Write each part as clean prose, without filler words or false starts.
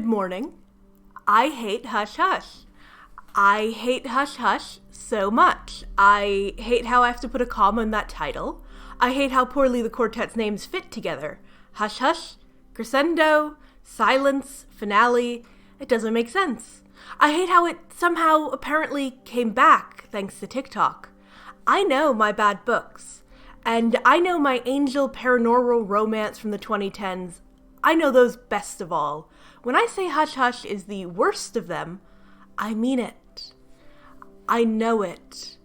Good morning. I hate Hush Hush. I hate Hush Hush so much. I hate how I have to put a comma in that title. I hate how poorly the quartet's names fit together. Hush Hush, crescendo, silence, finale. It doesn't make sense. I hate how it somehow apparently came back thanks to TikTok. I know my bad books. And I know my angel paranormal romance from the 2010s. I know those best of all. When I say Hush Hush is the worst of them, I mean it. I know it.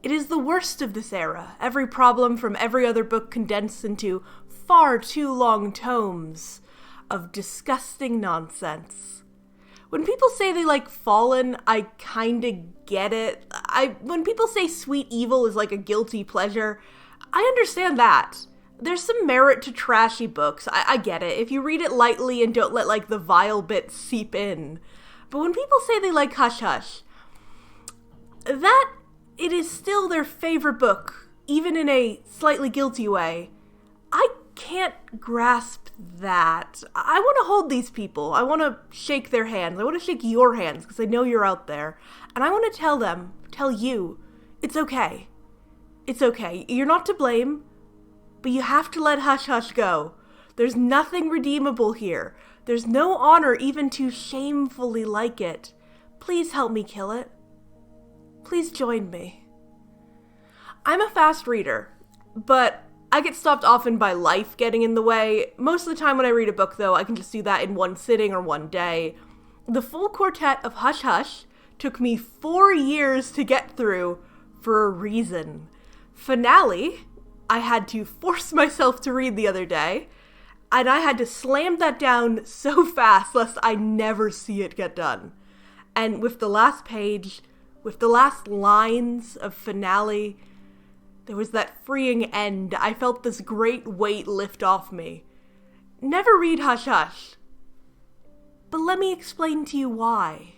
It is the worst of this era. Every problem from every other book condensed into far too long tomes of disgusting nonsense. When people say they like Fallen, I kinda get it. When people say Sweet Evil is like a guilty pleasure, I understand that. There's some merit to trashy books. I get it. If you read it lightly and don't let, like, the vile bits seep in. But when people say they like Hush Hush, that it is still their favorite book, even in a slightly guilty way, I can't grasp that. I want to hold these people. I want to shake their hands. I want to shake your hands, because I know you're out there. And I want to tell you, it's okay. It's okay. You're not to blame. But you have to let Hush Hush go. There's nothing redeemable here. There's no honor even to shamefully like it. Please help me kill it. Please join me. I'm a fast reader, but I get stopped often by life getting in the way. Most of the time when I read a book, though, I can just do that in one sitting or one day. The full quartet of Hush Hush took me 4 years to get through for a reason. Finale, I had to force myself to read the other day, and I had to slam that down so fast lest I never see it get done. And with the last page, with the last lines of Finale, there was that freeing end. I felt this great weight lift off me. Never read Hush Hush. But let me explain to you why.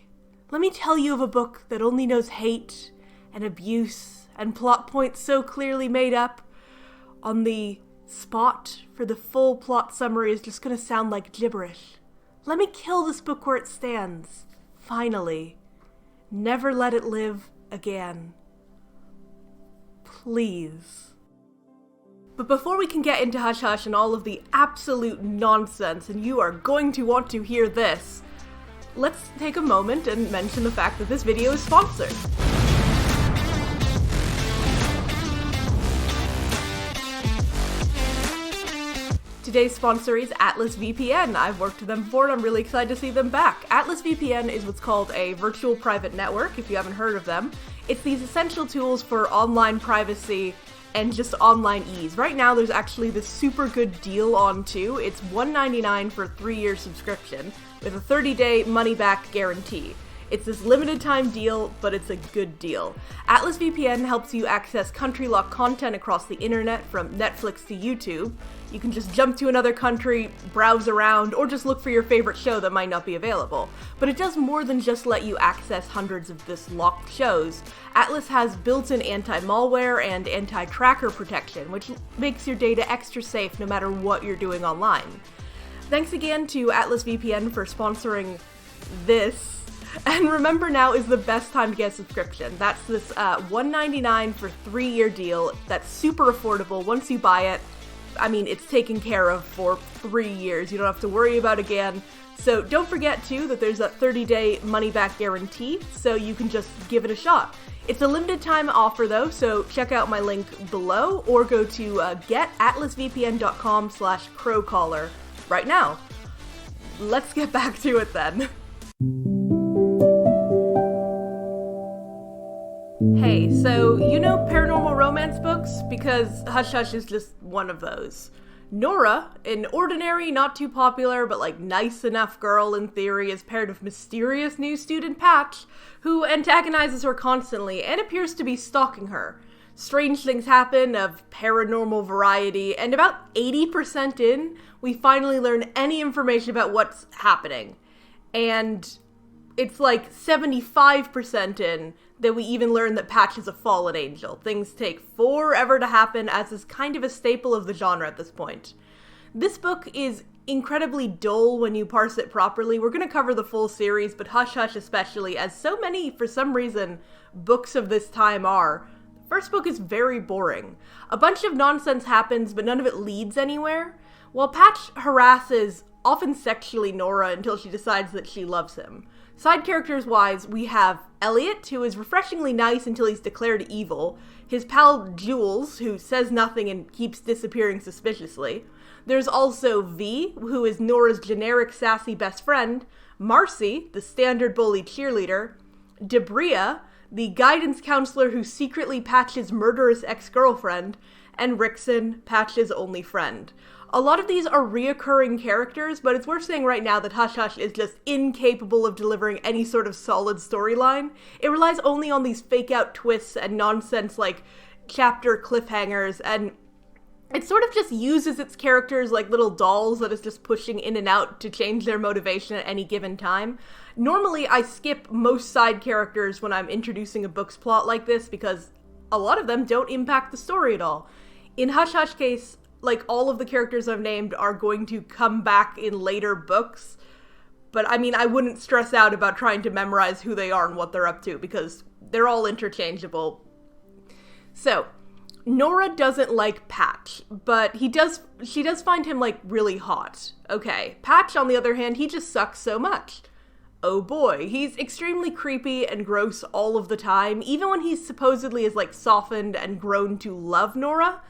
Let me tell you of a book that only knows hate and abuse and plot points so clearly made up on the spot for the full plot summary is just gonna sound like gibberish. Let me kill this book where it stands. Finally. Never let it live again. Please. But before we can get into Hush Hush and all of the absolute nonsense, and you are going to want to hear this, let's take a moment and mention the fact that this video is sponsored. Today's sponsor is Atlas VPN. I've worked with them before and I'm really excited to see them back. Atlas VPN is what's called a virtual private network, if you haven't heard of them. It's these essential tools for online privacy and just online ease. Right now there's actually this super good deal on too. It's $1.99 for a 3-year subscription with a 30-day money-back guarantee. It's this limited time deal, but it's a good deal. Atlas VPN helps you access country-locked content across the internet from Netflix to YouTube. You can just jump to another country, browse around, or just look for your favorite show that might not be available. But it does more than just let you access hundreds of this locked shows. Atlas has built-in anti-malware and anti-tracker protection, which makes your data extra safe no matter what you're doing online. Thanks again to Atlas VPN for sponsoring this. And remember, now is the best time to get a subscription. That's this $1.99 for 3-year deal that's super affordable. Once you buy it, I mean, it's taken care of for 3 years. You don't have to worry about it again. So don't forget, too, that there's that 30-day money-back guarantee, so you can just give it a shot. It's a limited time offer, though, so check out my link below or go to getatlasvpn.com/crowcaller right now. Let's get back to it, then. Hey, so you know paranormal romance books? Because Hush Hush is just one of those. Nora, an ordinary, not too popular, but like nice enough girl in theory, is paired with mysterious new student Patch, who antagonizes her constantly and appears to be stalking her. Strange things happen of paranormal variety, and about 80% in, we finally learn any information about what's happening. And it's like 75% in that we even learn that Patch is a fallen angel. Things take forever to happen, as is kind of a staple of the genre at this point. This book is incredibly dull when you parse it properly. We're going to cover the full series, but Hush Hush especially, as so many, for some reason, books of this time are. The first book is very boring. A bunch of nonsense happens, but none of it leads anywhere. While Patch harasses, often sexually, Nora until she decides that she loves him. Side characters-wise, we have Elliot, who is refreshingly nice until he's declared evil. His pal Jules, who says nothing and keeps disappearing suspiciously. There's also V, who is Nora's generic sassy best friend. Marcie, the standard bully cheerleader. Debria, the guidance counselor who secretly Patch's murderous ex-girlfriend. And Rickson, Patch's only friend. A lot of these are reoccurring characters, but it's worth saying right now that Hush Hush is just incapable of delivering any sort of solid storyline. It relies only on these fake-out twists and nonsense like chapter cliffhangers, and it sort of just uses its characters like little dolls that it's just pushing in and out to change their motivation at any given time. Normally, I skip most side characters when I'm introducing a book's plot like this because a lot of them don't impact the story at all. In Hush Hush case, like, all of the characters I've named are going to come back in later books. But, I mean, I wouldn't stress out about trying to memorize who they are and what they're up to, because they're all interchangeable. So, Nora doesn't like Patch, but she does find him, like, really hot. Okay, Patch, on the other hand, he just sucks so much. Oh boy, he's extremely creepy and gross all of the time, even when he supposedly is, like, softened and grown to love Nora.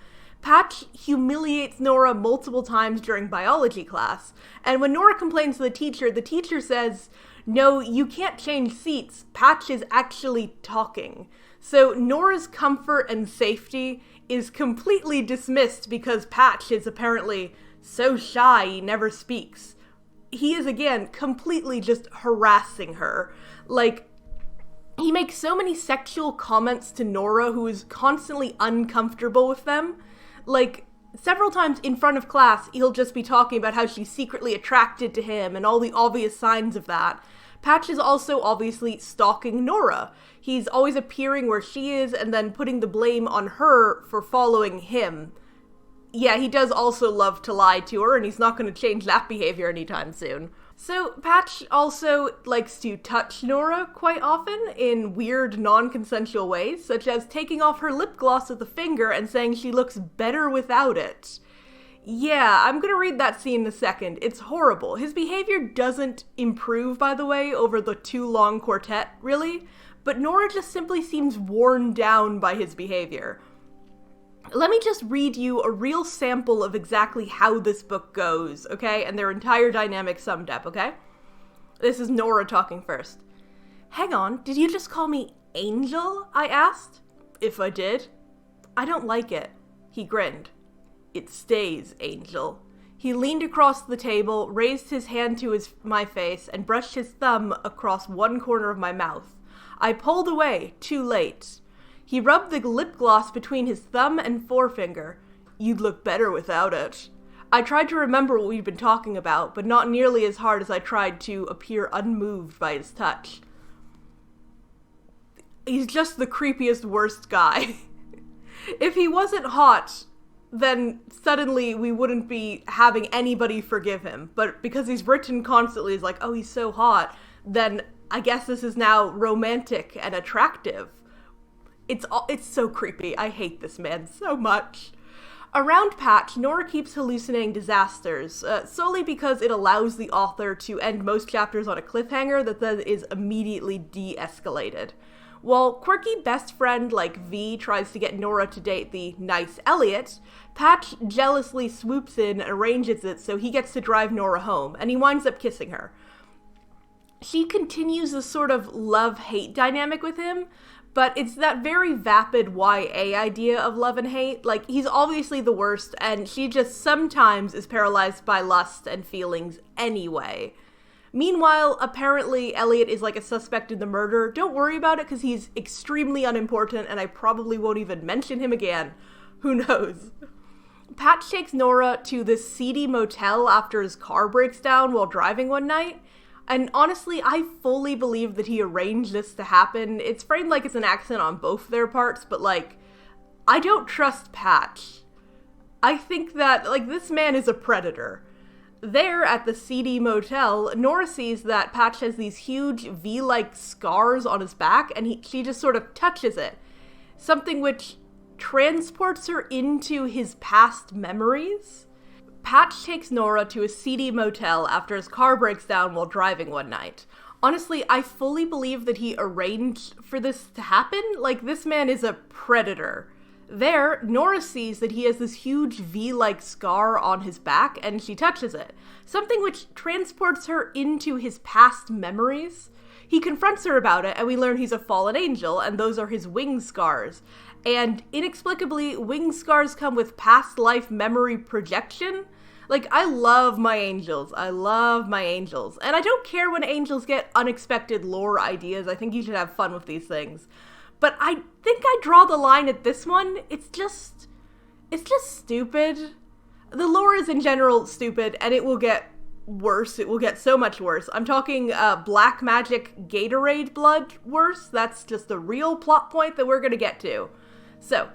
Patch humiliates Nora multiple times during biology class, and when Nora complains to the teacher says, "No, you can't change seats, Patch is actually talking." So Nora's comfort and safety is completely dismissed because Patch is apparently so shy he never speaks. He is, again, completely just harassing her. Like, he makes so many sexual comments to Nora, who is constantly uncomfortable with them. Like, several times in front of class, he'll just be talking about how she's secretly attracted to him and all the obvious signs of that. Patch is also obviously stalking Nora. He's always appearing where she is and then putting the blame on her for following him. Yeah, he does also love to lie to her, and he's not going to change that behavior anytime soon. So, Patch also likes to touch Nora quite often in weird, non-consensual ways, such as taking off her lip gloss with a finger and saying she looks better without it. Yeah, I'm gonna read that scene in a second. It's horrible. His behavior doesn't improve, by the way, over the too long quartet, really, but Nora just simply seems worn down by his behavior. Let me just read you a real sample of exactly how this book goes, okay? And their entire dynamic summed up, okay? This is Nora talking first. "Hang on, did you just call me Angel?" I asked. "If I did." "I don't like it." He grinned. "It stays, Angel." He leaned across the table, raised his hand to my face, and brushed his thumb across one corner of my mouth. I pulled away, too late. He rubbed the lip gloss between his thumb and forefinger. "You'd look better without it." I tried to remember what we'd been talking about, but not nearly as hard as I tried to appear unmoved by his touch. He's just the creepiest, worst guy. If he wasn't hot, then suddenly we wouldn't be having anybody forgive him. But because he's written constantly as like, oh, he's so hot, then I guess this is now romantic and attractive. It's so creepy. I hate this man so much. Around Patch, Nora keeps hallucinating disasters, solely because it allows the author to end most chapters on a cliffhanger that then is immediately de-escalated. While quirky best friend like V tries to get Nora to date the nice Elliot, Patch jealously swoops in and arranges it so he gets to drive Nora home, and he winds up kissing her. She continues this sort of love-hate dynamic with him, but it's that very vapid YA idea of love and hate. Like, he's obviously the worst, and she just sometimes is paralyzed by lust and feelings anyway. Meanwhile, apparently Elliot is like a suspect in the murder. Don't worry about it, because he's extremely unimportant, and I probably won't even mention him again. Who knows? Patch takes Nora to this seedy motel after his car breaks down while driving one night. And honestly, I fully believe that he arranged this to happen. It's framed like it's an accident on both their parts, but like, I don't trust Patch. I think that, like, this man is a predator. There, at the seedy motel, Nora sees that Patch has these huge V-like scars on his back, and she just sort of touches it. Something which transports her into his past memories. Patch takes Nora to a seedy motel after his car breaks down while driving one night. Honestly, I fully believe that he arranged for this to happen. Like, this man is a predator. There, Nora sees that he has this huge V-like scar on his back, and she touches it. Something which transports her into his past memories. He confronts her about it, and we learn he's a fallen angel, and those are his wing scars. And inexplicably, wing scars come with past life memory projection. Like, I love my angels. I love my angels. And I don't care when angels get unexpected lore ideas. I think you should have fun with these things. But I think I draw the line at this one. It's just stupid. The lore is in general stupid, and it will get worse. It will get so much worse. I'm talking black magic Gatorade blood worse. That's just the real plot point that we're gonna get to. So,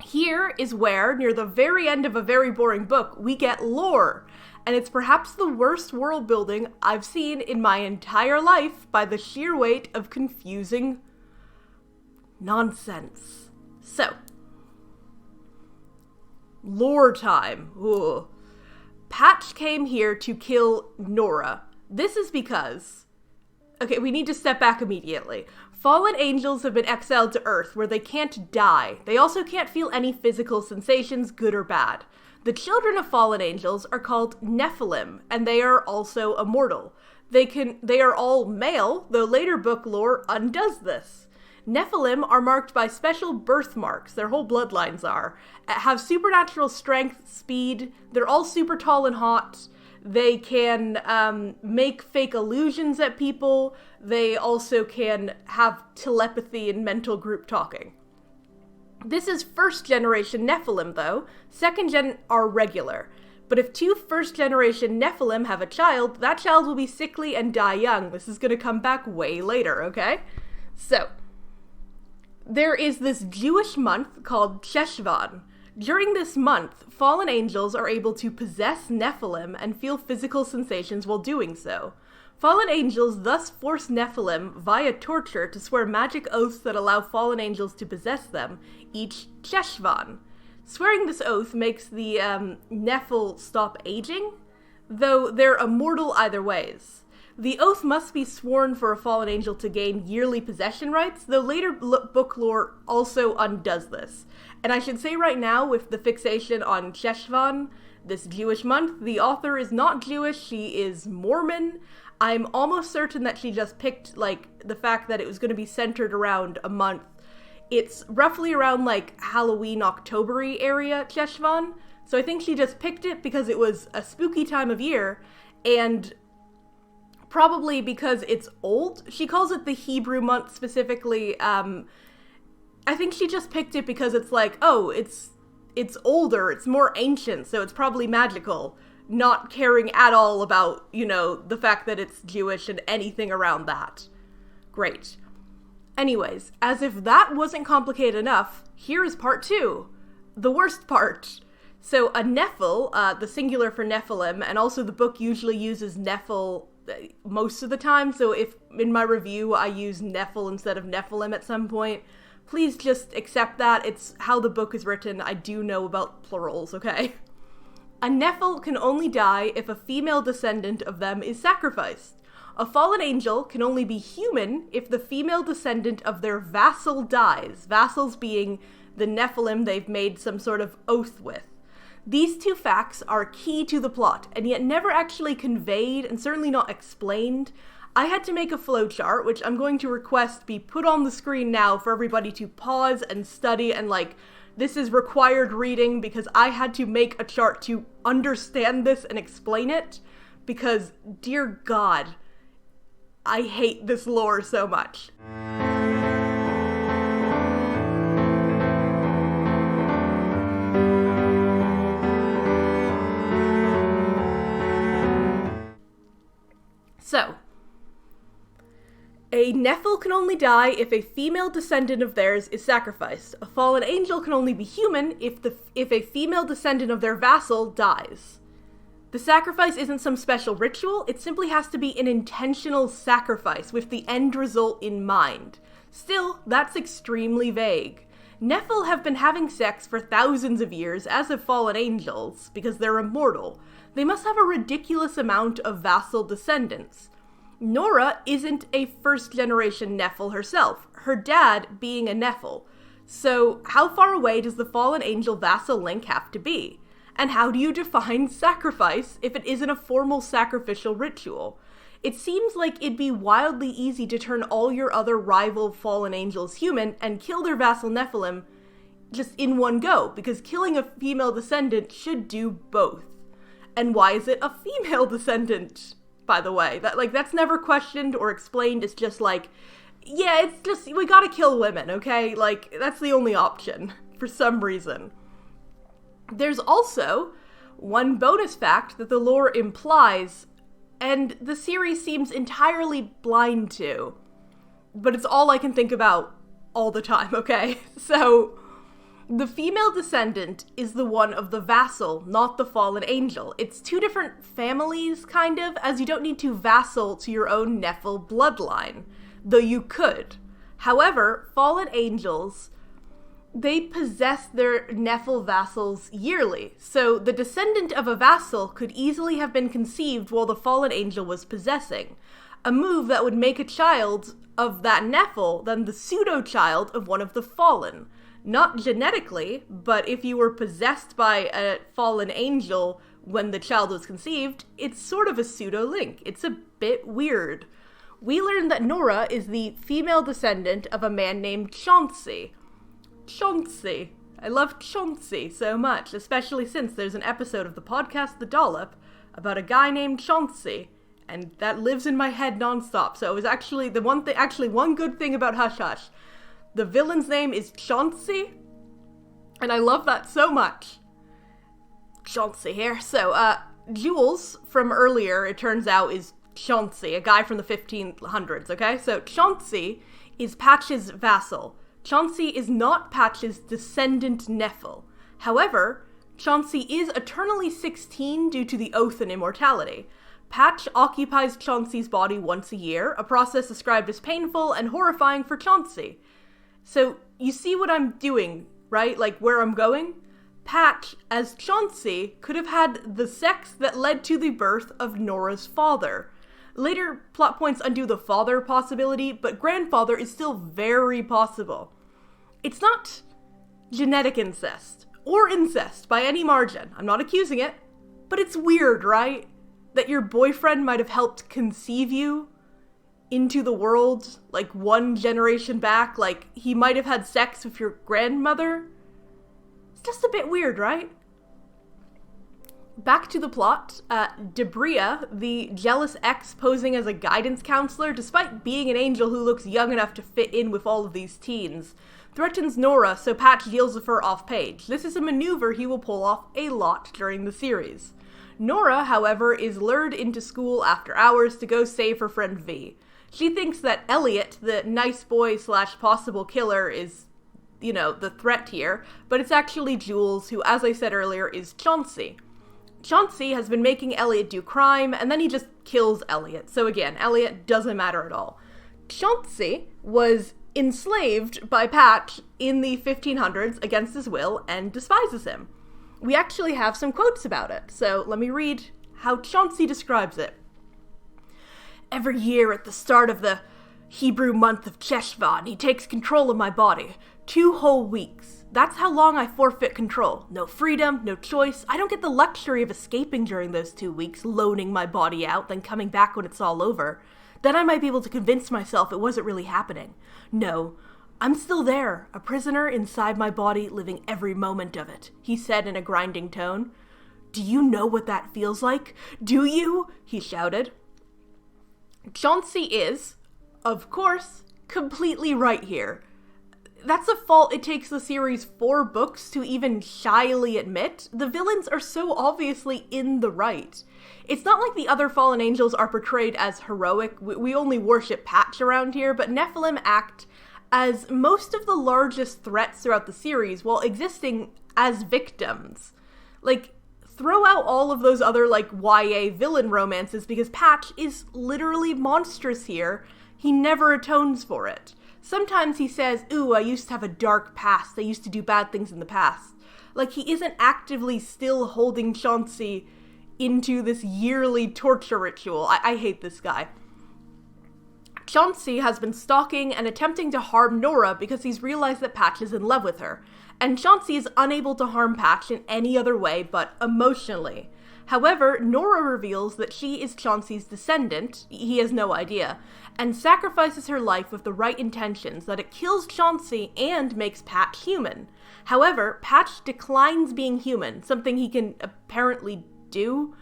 here is where, near the very end of a very boring book, we get lore. And it's perhaps the worst world building I've seen in my entire life by the sheer weight of confusing nonsense. So, lore time. Ooh. Patch came here to kill Nora. This is because... Okay, we need to step back immediately. Fallen angels have been exiled to Earth, where they can't die. They also can't feel any physical sensations, good or bad. The children of fallen angels are called Nephilim, and they are also immortal. They are all male, though later book lore undoes this. Nephilim are marked by special birthmarks, their whole bloodlines are, have supernatural strength, speed, they're all super tall and hot, they can make fake illusions at people, they also can have telepathy and mental group talking. This is first generation Nephilim though, second gen are regular. But if two first generation Nephilim have a child, that child will be sickly and die young. This is gonna come back way later, okay? So, there is this Jewish month called Cheshvan. During this month, fallen angels are able to possess Nephilim and feel physical sensations while doing so. Fallen angels thus force Nephilim via torture to swear magic oaths that allow fallen angels to possess them, each Cheshvan. Swearing this oath makes the Nephil stop aging, though they're immortal either ways. The oath must be sworn for a fallen angel to gain yearly possession rights, though later book lore also undoes this. And I should say right now, with the fixation on Cheshvan, this Jewish month, the author is not Jewish, she is Mormon. I'm almost certain that she just picked, like, the fact that it was going to be centered around a month. It's roughly around, like, Halloween, October-y area, Cheshvan. So I think she just picked it because it was a spooky time of year, and probably because it's old. She calls it the Hebrew month specifically. I think she just picked it because it's like, oh, it's older, it's more ancient, so it's probably magical, not caring at all about, you know, the fact that it's Jewish and anything around that. Great. Anyways, as if that wasn't complicated enough, here is part 2. The worst part. So a Nephil, the singular for Nephilim, and also the book usually uses Nephil most of the time, so if in my review I use Nephil instead of Nephilim at some point, please just accept that. It's how the book is written. I do know about plurals, okay? A Nephil can only die if a female descendant of them is sacrificed. A fallen angel can only be human if the female descendant of their vassal dies, vassals being the Nephilim they've made some sort of oath with. These two facts are key to the plot, and yet never actually conveyed, and certainly not explained. I had to make a flowchart, which I'm going to request be put on the screen now for everybody to pause and study, and like, this is required reading because I had to make a chart to understand this and explain it, because, dear God, I hate this lore so much. So, a Nephil can only die if a female descendant of theirs is sacrificed. A fallen angel can only be human if a female descendant of their vassal dies. The sacrifice isn't some special ritual, it simply has to be an intentional sacrifice with the end result in mind. Still, that's extremely vague. Nephilim have been having sex for thousands of years, as have fallen angels, because they're immortal. They must have a ridiculous amount of vassal descendants. Nora isn't a first-generation Nephil herself, her dad being a Nephil. So, how far away does the fallen angel vassal link have to be? And how do you define sacrifice if it isn't a formal sacrificial ritual? It seems like it'd be wildly easy to turn all your other rival fallen angels human and kill their vassal Nephilim just in one go, because killing a female descendant should do both. And why is it a female descendant, by the way? That's never questioned or explained. It's just yeah, it's just, we gotta kill women, okay? That's the only option, for some reason. There's also one bonus fact that the lore implies, and the series seems entirely blind to. But it's all I can think about all the time, okay? So, the female descendant is the one of the vassal, not the fallen angel. It's two different families, kind of, as you don't need to vassal to your own Nephil bloodline, though you could. However, fallen angels, they possess their Nephil vassals yearly, so the descendant of a vassal could easily have been conceived while the fallen angel was possessing, a move that would make a child of that Nephil then the pseudo-child of one of the fallen. Not genetically, but if you were possessed by a fallen angel when the child was conceived, it's sort of a pseudo-link. It's a bit weird. We learned that Nora is the female descendant of a man named Chauncey. Chauncey. I love Chauncey so much, especially since there's an episode of the podcast The Dollop about a guy named Chauncey, and that lives in my head nonstop. So it was actually one good thing about Hush Hush. The villain's name is Chauncey, and I love that so much. Chauncey here. So, Jules from earlier, it turns out, is Chauncey, a guy from the 1500s, okay? So Chauncey is Patch's vassal. Chauncey is not Patch's descendant Nephil. However, Chauncey is eternally 16 due to the oath and immortality. Patch occupies Chauncey's body once a year, a process described as painful and horrifying for Chauncey. So, you see what I'm doing, right? Where I'm going? Patch, as Chauncey, could have had the sex that led to the birth of Nora's father. Later plot points undo the father possibility, but grandfather is still very possible. It's not genetic incest, or incest by any margin. I'm not accusing it, but it's weird, right? That your boyfriend might have helped conceive you into the world, one generation back, he might have had sex with your grandmother. It's just a bit weird, right? Back to the plot, Debria, the jealous ex posing as a guidance counselor, despite being an angel who looks young enough to fit in with all of these teens, threatens Nora so Patch deals with her off-page. This is a maneuver he will pull off a lot during the series. Nora, however, is lured into school after hours to go save her friend V. She thinks that Elliot, the nice boy / possible killer, is, the threat here, but it's actually Jules, who, as I said earlier, is Chauncey. Chauncey has been making Elliot do crime, and then he just kills Elliot. So again, Elliot doesn't matter at all. Chauncey was enslaved by Patch in the 1500s against his will and despises him. We actually have some quotes about it, so let me read how Chauncey describes it. Every year at the start of the Hebrew month of Cheshvan, he takes control of my body. 2 whole weeks. That's how long I forfeit control. No freedom, no choice. I don't get the luxury of escaping during those 2 weeks, loaning my body out, then coming back when it's all over. Then I might be able to convince myself it wasn't really happening. No, I'm still there, a prisoner inside my body, living every moment of it, he said in a grinding tone. Do you know what that feels like? Do you? He shouted. Chauncey is, of course, completely right here. That's a fault it takes the series 4 books to even shyly admit. The villains are so obviously in the right. It's not like the other fallen angels are portrayed as heroic. We only worship Patch around here, but Nephilim act as most of the largest threats throughout the series while existing as victims. throw out all of those other, YA villain romances, because Patch is literally monstrous here. He never atones for it. Sometimes he says, ooh, I used to have a dark past. I used to do bad things in the past. He isn't actively still holding Chauncey into this yearly torture ritual. I hate this guy. Chauncey has been stalking and attempting to harm Nora because he's realized that Patch is in love with her. And Chauncey is unable to harm Patch in any other way but emotionally. However, Nora reveals that she is Chauncey's descendant, he has no idea, and sacrifices her life with the right intentions that it kills Chauncey and makes Patch human. However, Patch declines being human, something he can apparently do,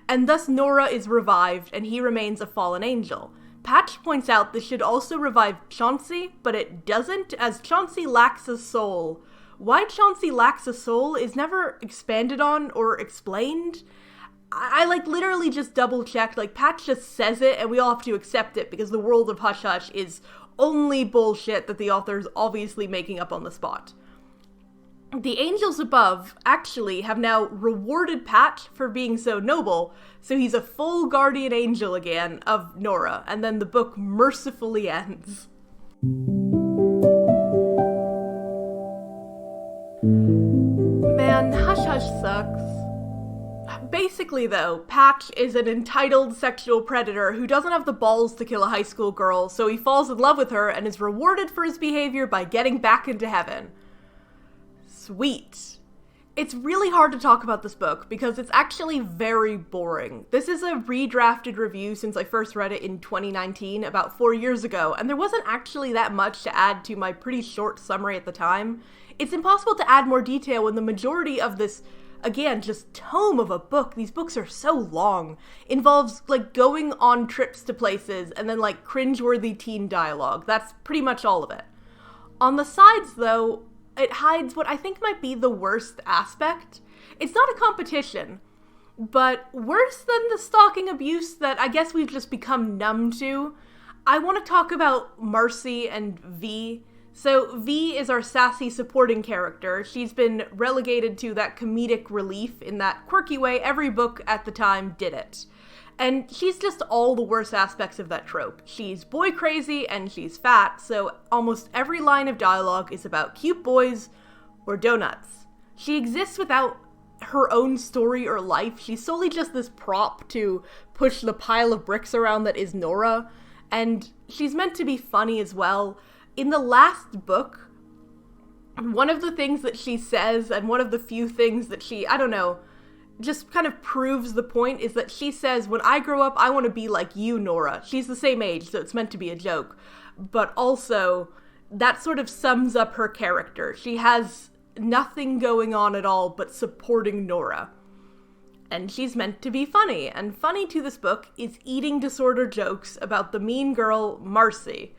and thus Nora is revived and he remains a fallen angel. Patch points out this should also revive Chauncey, but it doesn't, as Chauncey lacks a soul. Why Chauncey lacks a soul is never expanded on or explained. I literally just double-checked, Patch just says it, and we all have to accept it, because the world of Hush Hush is only bullshit that the author's obviously making up on the spot. The angels above actually have now rewarded Patch for being so noble, so he's a full guardian angel again of Nora, and then the book mercifully ends. Man, Hush Hush sucks. Basically, though, Patch is an entitled sexual predator who doesn't have the balls to kill a high school girl, so he falls in love with her and is rewarded for his behavior by getting back into heaven. Sweet. It's really hard to talk about this book because it's actually very boring. This is a redrafted review since I first read it in 2019, about 4 years ago, and there wasn't actually that much to add to my pretty short summary at the time. It's impossible to add more detail when the majority of this, again, just tome of a book, these books are so long, involves, going on trips to places and then, cringeworthy teen dialogue. That's pretty much all of it. On the sides, though, it hides what I think might be the worst aspect. It's not a competition, but worse than the stalking abuse that I guess we've just become numb to, I want to talk about Marcie and V. So V is our sassy supporting character. She's been relegated to that comedic relief in that quirky way every book at the time did it. And she's just all the worst aspects of that trope. She's boy crazy and she's fat, so almost every line of dialogue is about cute boys or donuts. She exists without her own story or life. She's solely just this prop to push the pile of bricks around that is Nora, and she's meant to be funny as well. In the last book, one of the things that she says, and one of the few things that she, just kind of proves the point, is that she says, when I grow up, I want to be like you, Nora. She's the same age, so it's meant to be a joke. But also, that sort of sums up her character. She has nothing going on at all but supporting Nora. And she's meant to be funny. And funny to this book is eating disorder jokes about the mean girl, Marcie.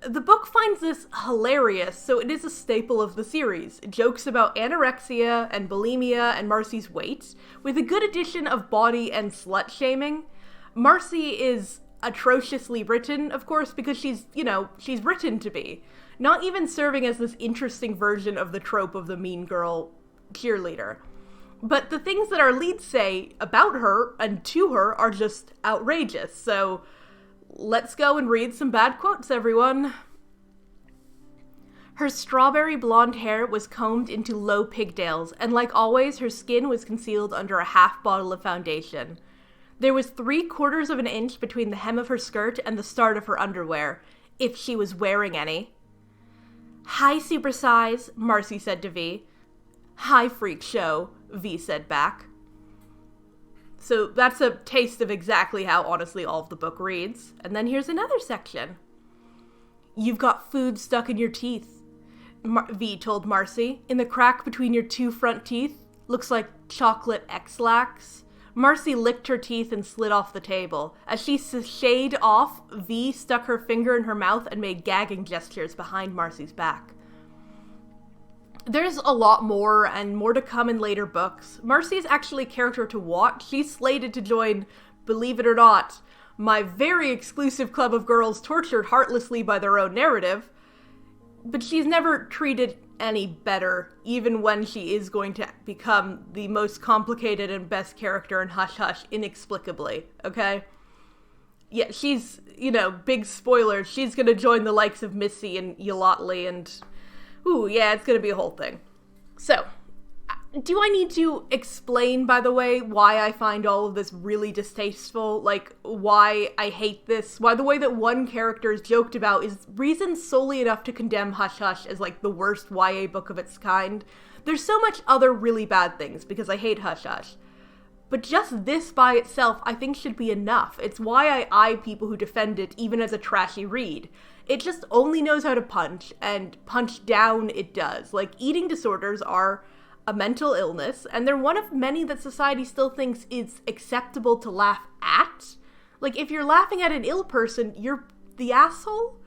The book finds this hilarious, so it is a staple of the series. Jokes about anorexia and bulimia and Marcie's weight, with a good addition of body and slut-shaming. Marcie is atrociously written, of course, because she's written to be. Not even serving as this interesting version of the trope of the mean girl cheerleader. But the things that our leads say about her and to her are just outrageous, so let's go and read some bad quotes, everyone. Her strawberry blonde hair was combed into low pigtails, and like always, her skin was concealed under a half bottle of foundation. There was 3/4 of an inch between the hem of her skirt and the start of her underwear, if she was wearing any. Hi, supersize, Marcie said to V. Hi, freak show, V said back. So that's a taste of exactly how, honestly, all of the book reads. And then here's another section. You've got food stuck in your teeth, V told Marcie. In the crack between your 2 front teeth. Looks like chocolate X-Lax. Marcie licked her teeth and slid off the table. As she sashayed off, V stuck her finger in her mouth and made gagging gestures behind Marcie's back. There's a lot more, and more to come in later books. Marcie is actually a character to watch. She's slated to join, believe it or not, my very exclusive club of girls tortured heartlessly by their own narrative. But she's never treated any better, even when she is going to become the most complicated and best character in Hush Hush inexplicably, okay? Yeah, she's, big spoiler, she's gonna join the likes of Missy and Yolotli, and ooh, yeah, it's gonna be a whole thing. So, do I need to explain, by the way, why I find all of this really distasteful? Like, why I hate this? Why the way that one character is joked about is reason solely enough to condemn Hush Hush as, like, the worst YA book of its kind? There's so much other really bad things because I hate Hush Hush. But just this by itself, I think, should be enough. It's why I eye people who defend it even as a trashy read. It just only knows how to punch, and punch down it does. Like, eating disorders are a mental illness, and they're one of many that society still thinks is acceptable to laugh at. Like, if you're laughing at an ill person, you're the asshole?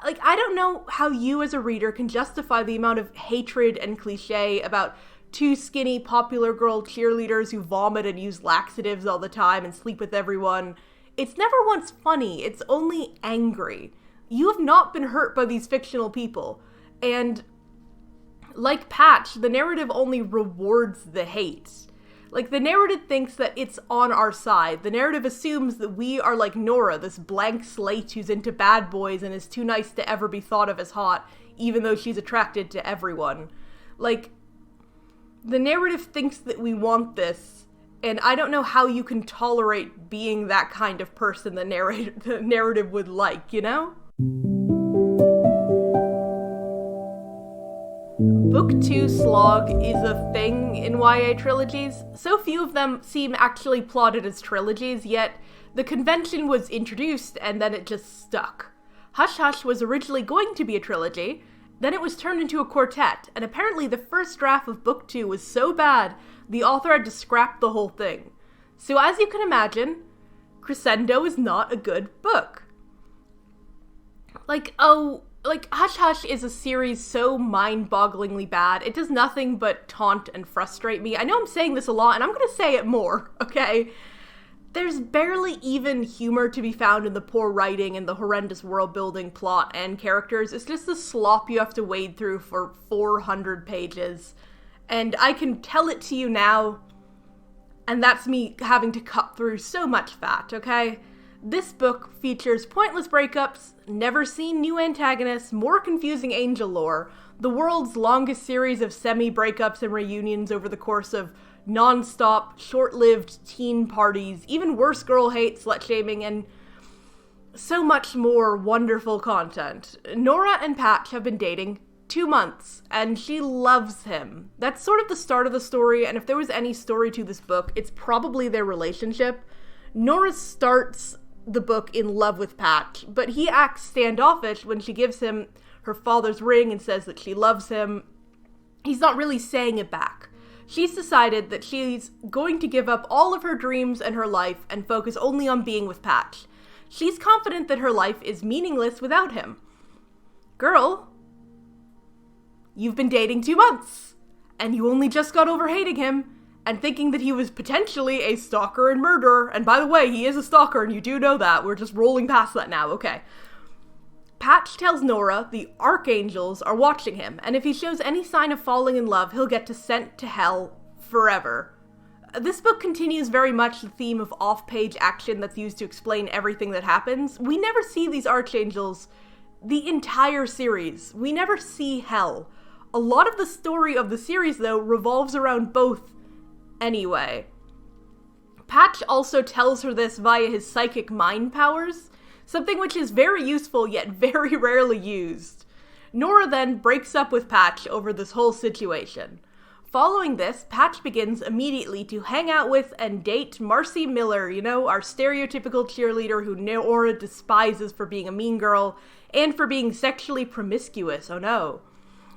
Like, I don't know how you as a reader can justify the amount of hatred and cliche about two skinny popular girl cheerleaders who vomit and use laxatives all the time and sleep with everyone. It's never once funny, it's only angry. You have not been hurt by these fictional people. And like Patch, the narrative only rewards the hate. Like, the narrative thinks that it's on our side. The narrative assumes that we are like Nora, this blank slate who's into bad boys and is too nice to ever be thought of as hot, even though she's attracted to everyone. Like, the narrative thinks that we want this, and I don't know how you can tolerate being that kind of person the narrative would like, you know? Book 2 slog is a thing in YA trilogies. So few of them seem actually plotted as trilogies, yet the convention was introduced and then it just stuck. Hush Hush was originally going to be a trilogy, then it was turned into a quartet, and apparently the first draft of Book 2 was so bad, the author had to scrap the whole thing. So as you can imagine, Crescendo is not a good book. Like, Hush Hush is a series so mind-bogglingly bad, it does nothing but taunt and frustrate me. I know I'm saying this a lot, and I'm gonna say it more, okay? There's barely even humor to be found in the poor writing and the horrendous world-building plot and characters. It's just the slop you have to wade through for 400 pages. And I can tell it to you now, and that's me having to cut through so much fat, okay? This book features pointless breakups, never-seen new antagonists, more confusing angel lore, the world's longest series of semi-breakups and reunions over the course of non-stop, short-lived teen parties, even worse girl hate, slut-shaming, and so much more wonderful content. Nora and Patch have been dating 2 months, and she loves him. That's sort of the start of the story, and if there was any story to this book, it's probably their relationship. Nora starts the book in love with Patch, but he acts standoffish when she gives him her father's ring and says that she loves him. He's not really saying it back. She's decided that she's going to give up all of her dreams and her life and focus only on being with Patch. She's confident that her life is meaningless without him. Girl, you've been dating 2 months, and you only just got over hating him and thinking that he was potentially a stalker and murderer. And by the way, he is a stalker, and you do know that. We're just rolling past that now, okay. Patch tells Nora the archangels are watching him, and if he shows any sign of falling in love, he'll get sent to hell forever. This book continues very much the theme of off-page action that's used to explain everything that happens. We never see these archangels the entire series. We never see hell. A lot of the story of the series, though, revolves around both anyway. Patch also tells her this via his psychic mind powers, something which is very useful yet very rarely used. Nora then breaks up with Patch over this whole situation. Following this, Patch begins immediately to hang out with and date Marcie Miller, our stereotypical cheerleader who Nora despises for being a mean girl and for being sexually promiscuous, oh no.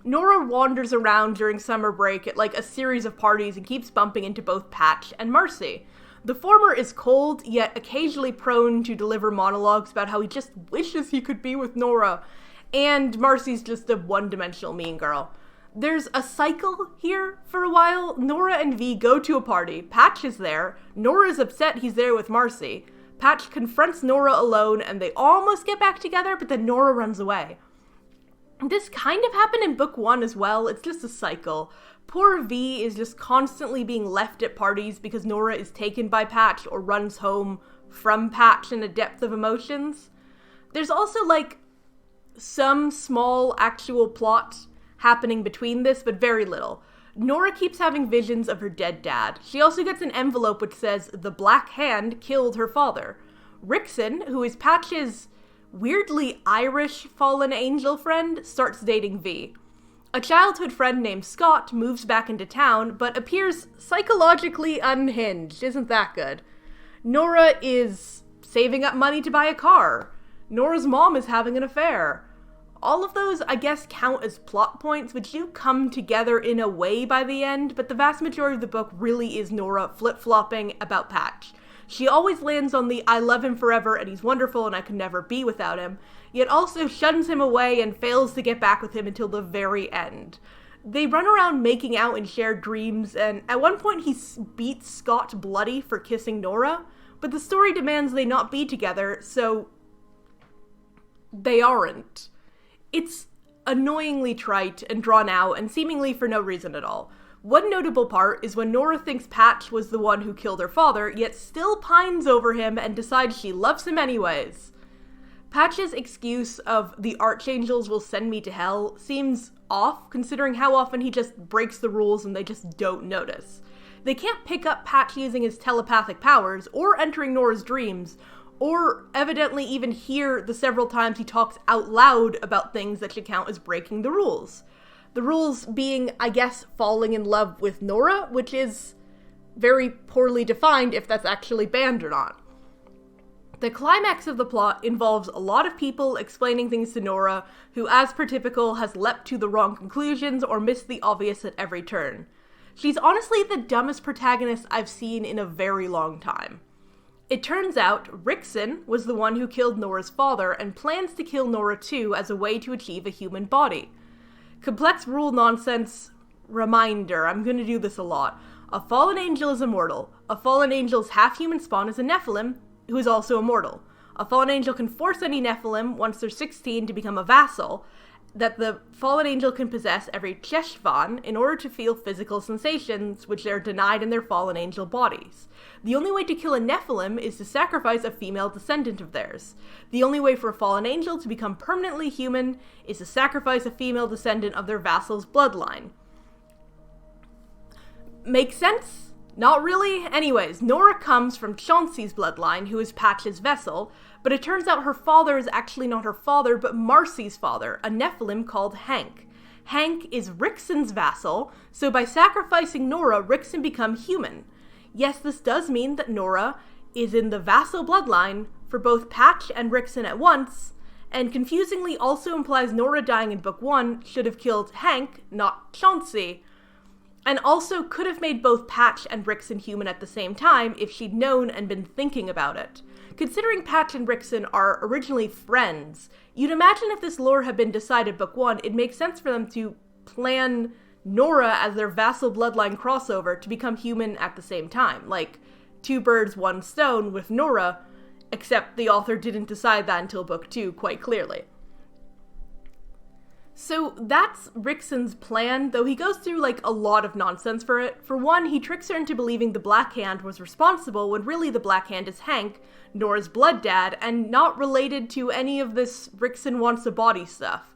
Nora wanders around during summer break at a series of parties and keeps bumping into both Patch and Marcie. The former is cold, yet occasionally prone to deliver monologues about how he just wishes he could be with Nora, and Marcie's just a one-dimensional mean girl. There's a cycle here for a while. Nora and V go to a party. Patch is there. Nora is upset he's there with Marcie. Patch confronts Nora alone, and they almost get back together, but then Nora runs away. This kind of happened in book 1 as well. It's just a cycle. Poor V is just constantly being left at parties because Nora is taken by Patch or runs home from Patch in a depth of emotions. There's also, like, some small actual plot happening between this, but very little. Nora keeps having visions of her dead dad. She also gets an envelope which says, "The Black Hand killed her father." Rickson, who is Patch's weirdly Irish fallen angel friend, starts dating V. A childhood friend named Scott moves back into town, but appears psychologically unhinged. Isn't that good? Nora is saving up money to buy a car. Nora's mom is having an affair. All of those, I guess, count as plot points, which do come together in a way by the end, but the vast majority of the book really is Nora flip-flopping about Patch. She always lands on the "I love him forever and he's wonderful and I could never be without him," yet also shuns him away and fails to get back with him until the very end. They run around making out in shared dreams, and at one point he beats Scott bloody for kissing Nora, but the story demands they not be together, so they aren't. It's annoyingly trite and drawn out, and seemingly for no reason at all. One notable part is when Nora thinks Patch was the one who killed her father, yet still pines over him and decides she loves him anyways. Patch's excuse of "the archangels will send me to hell" seems off, considering how often he just breaks the rules and they just don't notice. They can't pick up Patch using his telepathic powers, or entering Nora's dreams, or evidently even hear the several times he talks out loud about things that should count as breaking the rules. The rules being, I guess, falling in love with Nora, which is very poorly defined if that's actually banned or not. The climax of the plot involves a lot of people explaining things to Nora, who, as per typical, has leapt to the wrong conclusions or missed the obvious at every turn. She's honestly the dumbest protagonist I've seen in a very long time. It turns out Rickson was the one who killed Nora's father and plans to kill Nora too as a way to achieve a human body. Complex rule nonsense reminder, I'm gonna do this a lot. A fallen angel is immortal. A fallen angel's half-human spawn is a Nephilim, who is also immortal. A fallen angel can force any Nephilim, once they're 16, to become a vassal that the fallen angel can possess every Cheshvan in order to feel physical sensations which they're denied in their fallen angel bodies. The only way to kill a Nephilim is to sacrifice a female descendant of theirs. The only way for a fallen angel to become permanently human is to sacrifice a female descendant of their vassal's bloodline. Make sense? Not really? Anyways, Nora comes from Chauncey's bloodline, who is Patch's vessel, but it turns out her father is actually not her father, but Marcie's father, a Nephilim called Hank. Hank is Rickson's vassal, so by sacrificing Nora, Rickson becomes human. Yes, this does mean that Nora is in the vassal bloodline for both Patch and Rickson at once, and confusingly also implies Nora dying in book 1 should have killed Hank, not Chauncey, and also could have made both Patch and Rickson human at the same time if she'd known and been thinking about it. Considering Patch and Rickson are originally friends, you'd imagine if this lore had been decided book 1, it makes sense for them to plan Nora as their vassal bloodline crossover to become human at the same time. Like, 2 birds, 1 stone with Nora, except the author didn't decide that until book 2 quite clearly. So that's Rickson's plan, though he goes through like a lot of nonsense for it. For one, he tricks her into believing the Black Hand was responsible when really the Black Hand is Hank, Nora's blood dad, and not related to any of this Rickson wants a body stuff.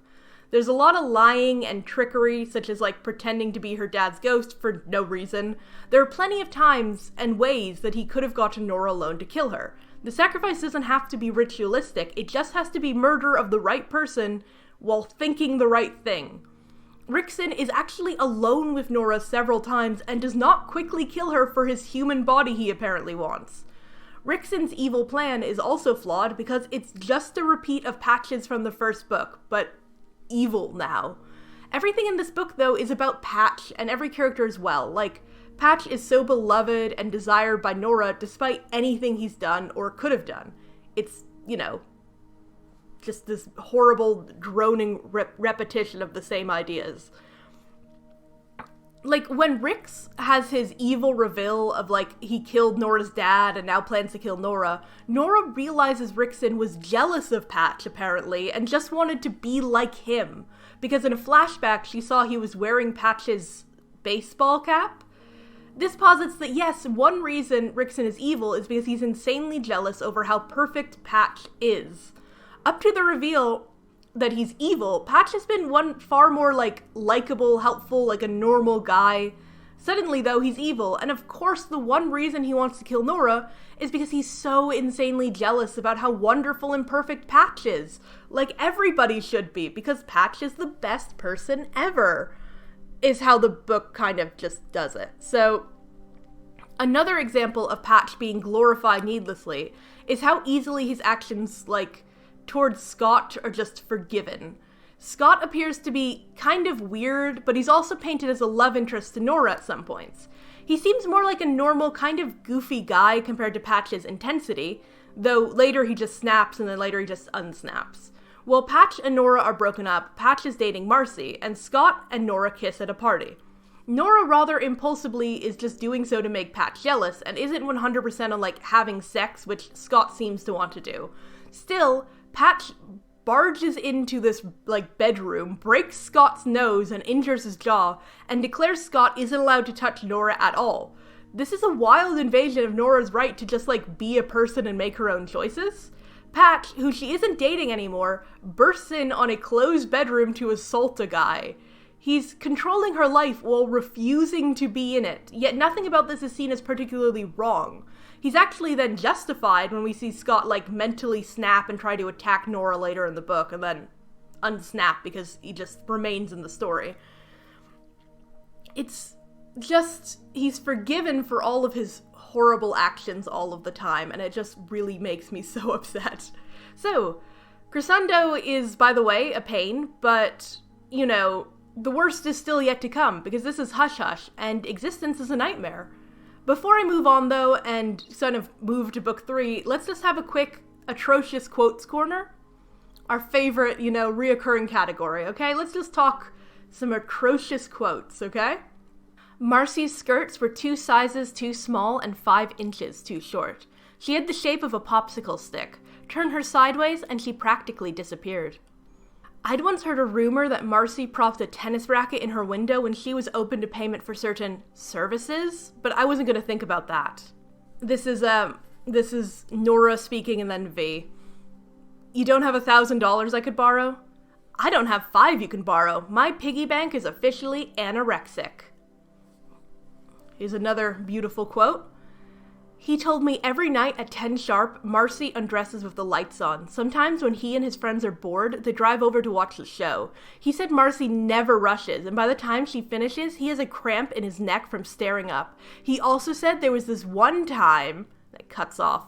There's a lot of lying and trickery, such as like pretending to be her dad's ghost for no reason. There are plenty of times and ways that he could have gotten Nora alone to kill her. The sacrifice doesn't have to be ritualistic, it just has to be murder of the right person while thinking the right thing. Rickson is actually alone with Nora several times and does not quickly kill her for his human body he apparently wants. Rickson's evil plan is also flawed because it's just a repeat of Patch's from the first book, but evil now. Everything in this book, though, is about Patch and every character as well. Like, Patch is so beloved and desired by Nora despite anything he's done or could have done. It's, just this horrible, droning repetition of the same ideas. like, when Rix has his evil reveal of, like, he killed Nora's dad and now plans to kill Nora, Nora realizes Rixon was jealous of Patch, apparently, and just wanted to be like him. Because in a flashback, she saw he was wearing Patch's baseball cap. This posits that, yes, one reason Rixon is evil is because he's insanely jealous over how perfect Patch is. Up to the reveal that he's evil, Patch has been one far more, like, likable, helpful, like a normal guy. Suddenly, though, he's evil, and of course the one reason he wants to kill Nora is because he's so insanely jealous about how wonderful and perfect Patch is. Like, everybody should be, because Patch is the best person ever, is how the book kind of just does it. So, another example of Patch being glorified needlessly is how easily his actions, like, towards Scott are just forgiven. Scott appears to be kind of weird, but he's also painted as a love interest to Nora at some points. He seems more like a normal, kind of goofy guy compared to Patch's intensity, though later he just snaps and then later he just unsnaps. While Patch and Nora are broken up, Patch is dating Marcie, and Scott and Nora kiss at a party. Nora rather impulsively is just doing so to make Patch jealous, and isn't 100% on, like, having sex, which Scott seems to want to do. Still, Patch barges into this, like, bedroom, breaks Scott's nose and injures his jaw, and declares Scott isn't allowed to touch Nora at all. This is a wild invasion of Nora's right to just, like, be a person and make her own choices. Patch, who she isn't dating anymore, bursts in on a closed bedroom to assault a guy. He's controlling her life while refusing to be in it, yet nothing about this is seen as particularly wrong. He's actually then justified when we see Scott, like, mentally snap and try to attack Nora later in the book, and then unsnap because he just remains in the story. It's just, he's forgiven for all of his horrible actions all of the time, and it just really makes me so upset. So, Crescendo is, by the way, a pain, but, you know, the worst is still yet to come, because this is Hush Hush, and existence is a nightmare. Before I move on, though, and sort of move to book 3, let's just have a quick atrocious quotes corner. Our favorite, you know, reoccurring category, okay? Let's just talk some atrocious quotes, okay? Marcie's skirts were 2 sizes too small and 5 inches too short. She had the shape of a popsicle stick. Turn her sideways and she practically disappeared. I'd once heard a rumor that Marcie propped a tennis racket in her window when she was open to payment for certain services, but I wasn't going to think about that. This is Nora speaking and then V. You don't have $1,000 I could borrow? I don't have 5 you can borrow. My piggy bank is officially anorexic. Here's another beautiful quote. He told me every night at 10 sharp, Marcie undresses with the lights on. Sometimes when he and his friends are bored, they drive over to watch the show. He said Marcie never rushes, and by the time she finishes, he has a cramp in his neck from staring up. He also said there was this one time that cuts off.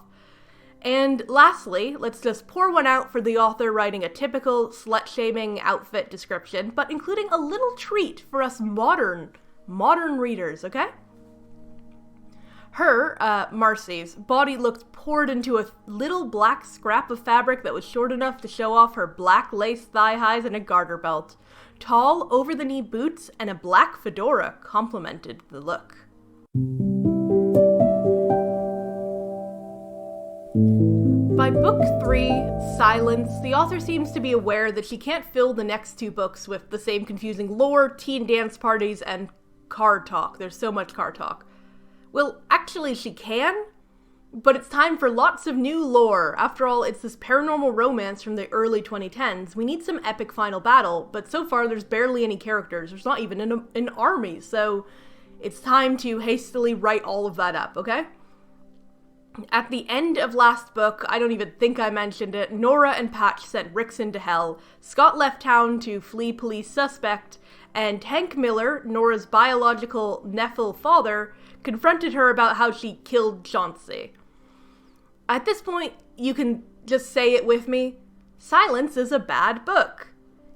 And lastly, let's just pour one out for the author writing a typical slut-shaming outfit description, but including a little treat for us modern readers, okay? Her, Marcie's, body looked poured into a little black scrap of fabric that was short enough to show off her black lace thigh-highs and a garter belt. Tall, over-the-knee boots and a black fedora complemented the look. By book 3, Silence, the author seems to be aware that she can't fill the next 2 books with the same confusing lore, teen dance parties, and car talk. There's so much car talk. Well, actually she can, but it's time for lots of new lore. After all, it's this paranormal romance from the early 2010s. We need some epic final battle, but so far there's barely any characters. There's not even an army, so it's time to hastily write all of that up, okay? At the end of last book, I don't even think I mentioned it, Nora and Patch sent Rixon to hell, Scott left town to flee police suspect, and Hank Miller, Nora's biological Nephil father, confronted her about how she killed Chauncey. At this point, you can just say it with me, Silence is a bad book.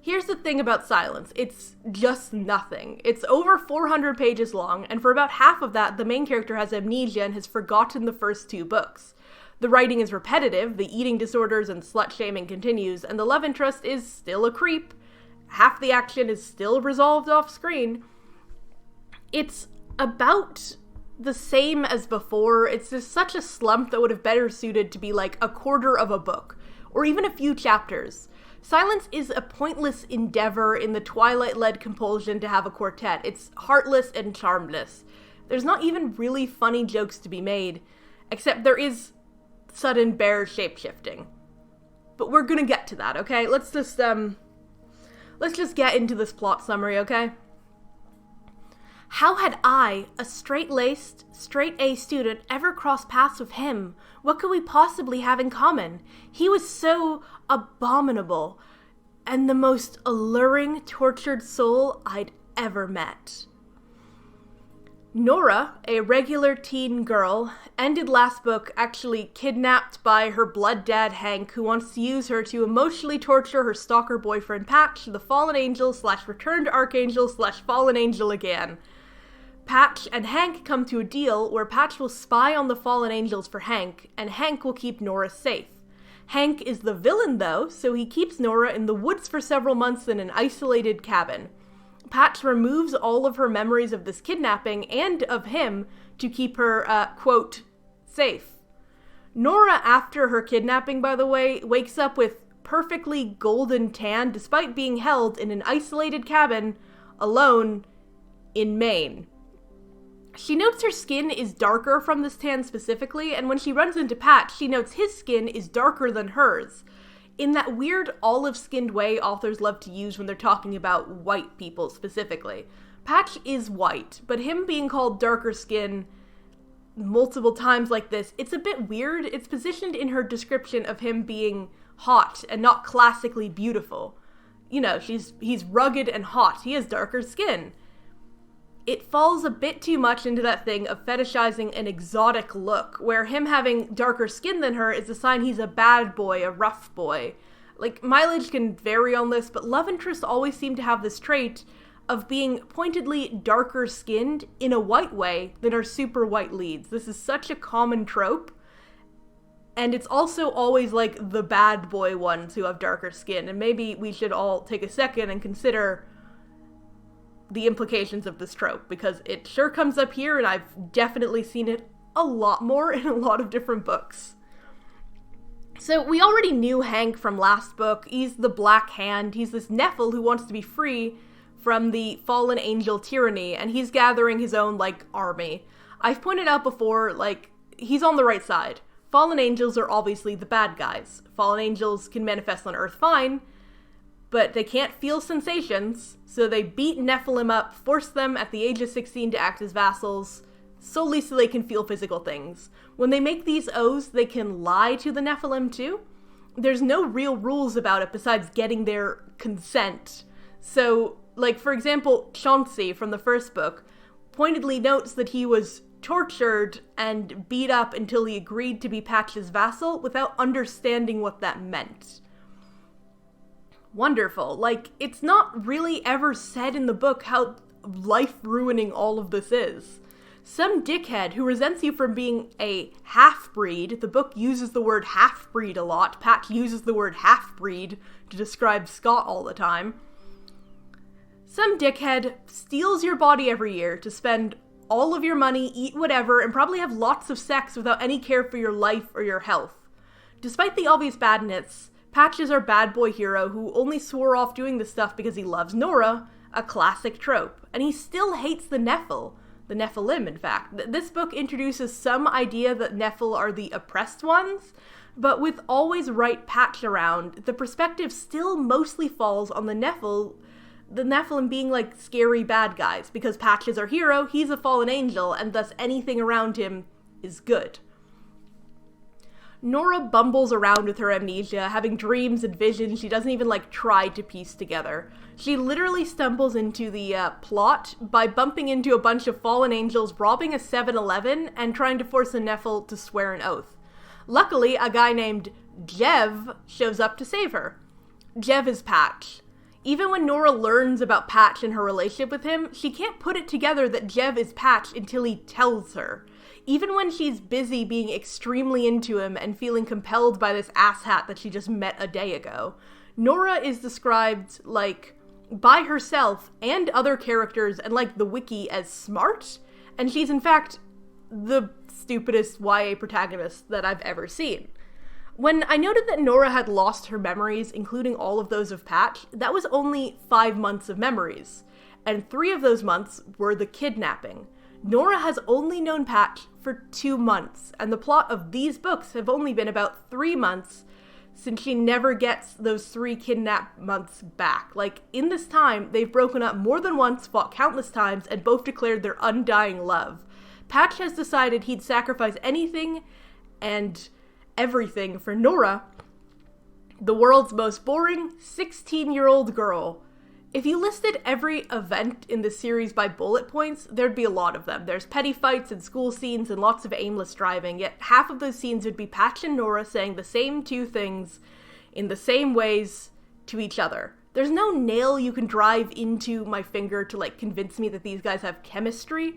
Here's the thing about Silence, it's just nothing. It's over 400 pages long, and for about half of that, the main character has amnesia and has forgotten the first 2 books. The writing is repetitive, the eating disorders and slut-shaming continues, and the love interest is still a creep. Half the action is still resolved off-screen. It's about the same as before. It's just such a slump that would have better suited to be like a quarter of a book, or even a few chapters. Silence is a pointless endeavor in the Twilight-led compulsion to have a quartet. It's heartless and charmless. There's not even really funny jokes to be made, except there is sudden bear shape-shifting. But we're gonna get to that, okay? Let's just get into this plot summary, okay? How had I, a straight-laced, straight-A student, ever crossed paths with him? What could we possibly have in common? He was so abominable, and the most alluring, tortured soul I'd ever met. Nora, a regular teen girl, ended last book actually kidnapped by her blood dad Hank, who wants to use her to emotionally torture her stalker boyfriend Patch, the fallen angel / returned archangel / fallen angel again. Patch and Hank come to a deal where Patch will spy on the fallen angels for Hank, and Hank will keep Nora safe. Hank is the villain though, so he keeps Nora in the woods for several months in an isolated cabin. Patch removes all of her memories of this kidnapping and of him to keep her, quote, safe. Nora, after her kidnapping, by the way, wakes up with perfectly golden tan despite being held in an isolated cabin alone in Maine. She notes her skin is darker from this tan specifically, and when she runs into Patch, she notes his skin is darker than hers, in that weird olive-skinned way authors love to use when they're talking about white people specifically. Patch is white, but him being called darker skin multiple times like this, it's a bit weird. It's positioned in her description of him being hot and not classically beautiful. You know, he's rugged and hot. He has darker skin. It falls a bit too much into that thing of fetishizing an exotic look, where him having darker skin than her is a sign he's a bad boy, a rough boy. Like, mileage can vary on this, but love interests always seem to have this trait of being pointedly darker skinned in a white way than our super white leads. This is such a common trope, and it's also always like the bad boy ones who have darker skin, and maybe we should all take a second and consider the implications of this trope, because it sure comes up here, and I've definitely seen it a lot more in a lot of different books. So we already knew Hank from last book. He's the Black Hand. He's this Nephil who wants to be free from the fallen angel tyranny, and he's gathering his own, like, army. I've pointed out before, like, he's on the right side. Fallen angels are obviously the bad guys. Fallen angels can manifest on Earth fine, but they can't feel sensations, so they beat Nephilim up, force them at the age of 16 to act as vassals, solely so they can feel physical things. When they make these oaths, they can lie to the Nephilim too. There's no real rules about it besides getting their consent. So, like, for example, Chauncey from the first book pointedly notes that he was tortured and beat up until he agreed to be Patch's vassal without understanding what that meant. Wonderful. Like, it's not really ever said in the book how life-ruining all of this is. Some dickhead who resents you for being a half-breed, the book uses the word half-breed a lot, Patch uses the word half-breed to describe Scott all the time. Some dickhead steals your body every year to spend all of your money, eat whatever, and probably have lots of sex without any care for your life or your health. Despite the obvious badness, Patch is our bad boy hero who only swore off doing this stuff because he loves Nora, a classic trope. And he still hates the Nephil. The Nephilim, in fact. This book introduces some idea that Nephil are the oppressed ones, but with always right Patch around, the perspective still mostly falls on the Nephilim being like scary bad guys, because Patch is our hero, he's a fallen angel, and thus anything around him is good. Nora bumbles around with her amnesia, having dreams and visions she doesn't even, like, try to piece together. She literally stumbles into the plot by bumping into a bunch of fallen angels, robbing a 7-Eleven, and trying to force a Nephil to swear an oath. Luckily, a guy named Jev shows up to save her. Jev is Patch. Even when Nora learns about Patch and her relationship with him, she can't put it together that Jev is Patch until he tells her. Even when she's busy being extremely into him and feeling compelled by this asshat that she just met a day ago. Nora is described like by herself and other characters and, like, the wiki as smart, and she's, in fact, the stupidest YA protagonist that I've ever seen. When I noted that Nora had lost her memories, including all of those of Patch, that was only 5 months of memories, and 3 of those months were the kidnapping. Nora has only known Patch for 2 months, and the plot of these books have only been about 3 months, since she never gets those 3 kidnap months back. Like, in this time, they've broken up more than once, fought countless times, and both declared their undying love. Patch has decided he'd sacrifice anything and everything for Nora, the world's most boring 16-year-old girl. If you listed every event in the series by bullet points, there'd be a lot of them. There's petty fights and school scenes and lots of aimless driving, yet half of those scenes would be Patch and Nora saying the same 2 things in the same ways to each other. There's no nail you can drive into my finger to, like, convince me that these guys have chemistry,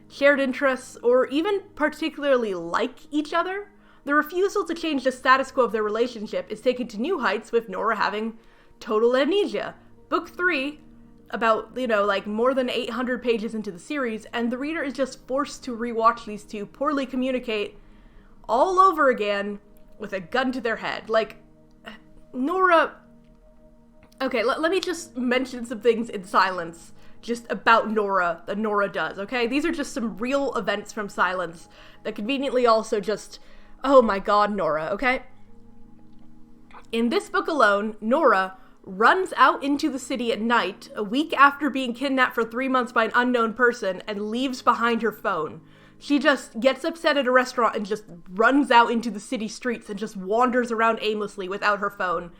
shared interests, or even particularly like each other. The refusal to change the status quo of their relationship is taken to new heights with Nora having total amnesia. Book 3, about, like, more than 800 pages into the series, and the reader is just forced to rewatch these 2 poorly communicate all over again with a gun to their head. Like, Nora... Okay, let me just mention some things in silence just about Nora that Nora does, okay? These are just some real events from silence that conveniently also just... Oh my god, Nora, okay? In this book alone, Nora runs out into the city at night, a week after being kidnapped for 3 months by an unknown person, and leaves behind her phone. She just gets upset at a restaurant and just runs out into the city streets and just wanders around aimlessly without her phone.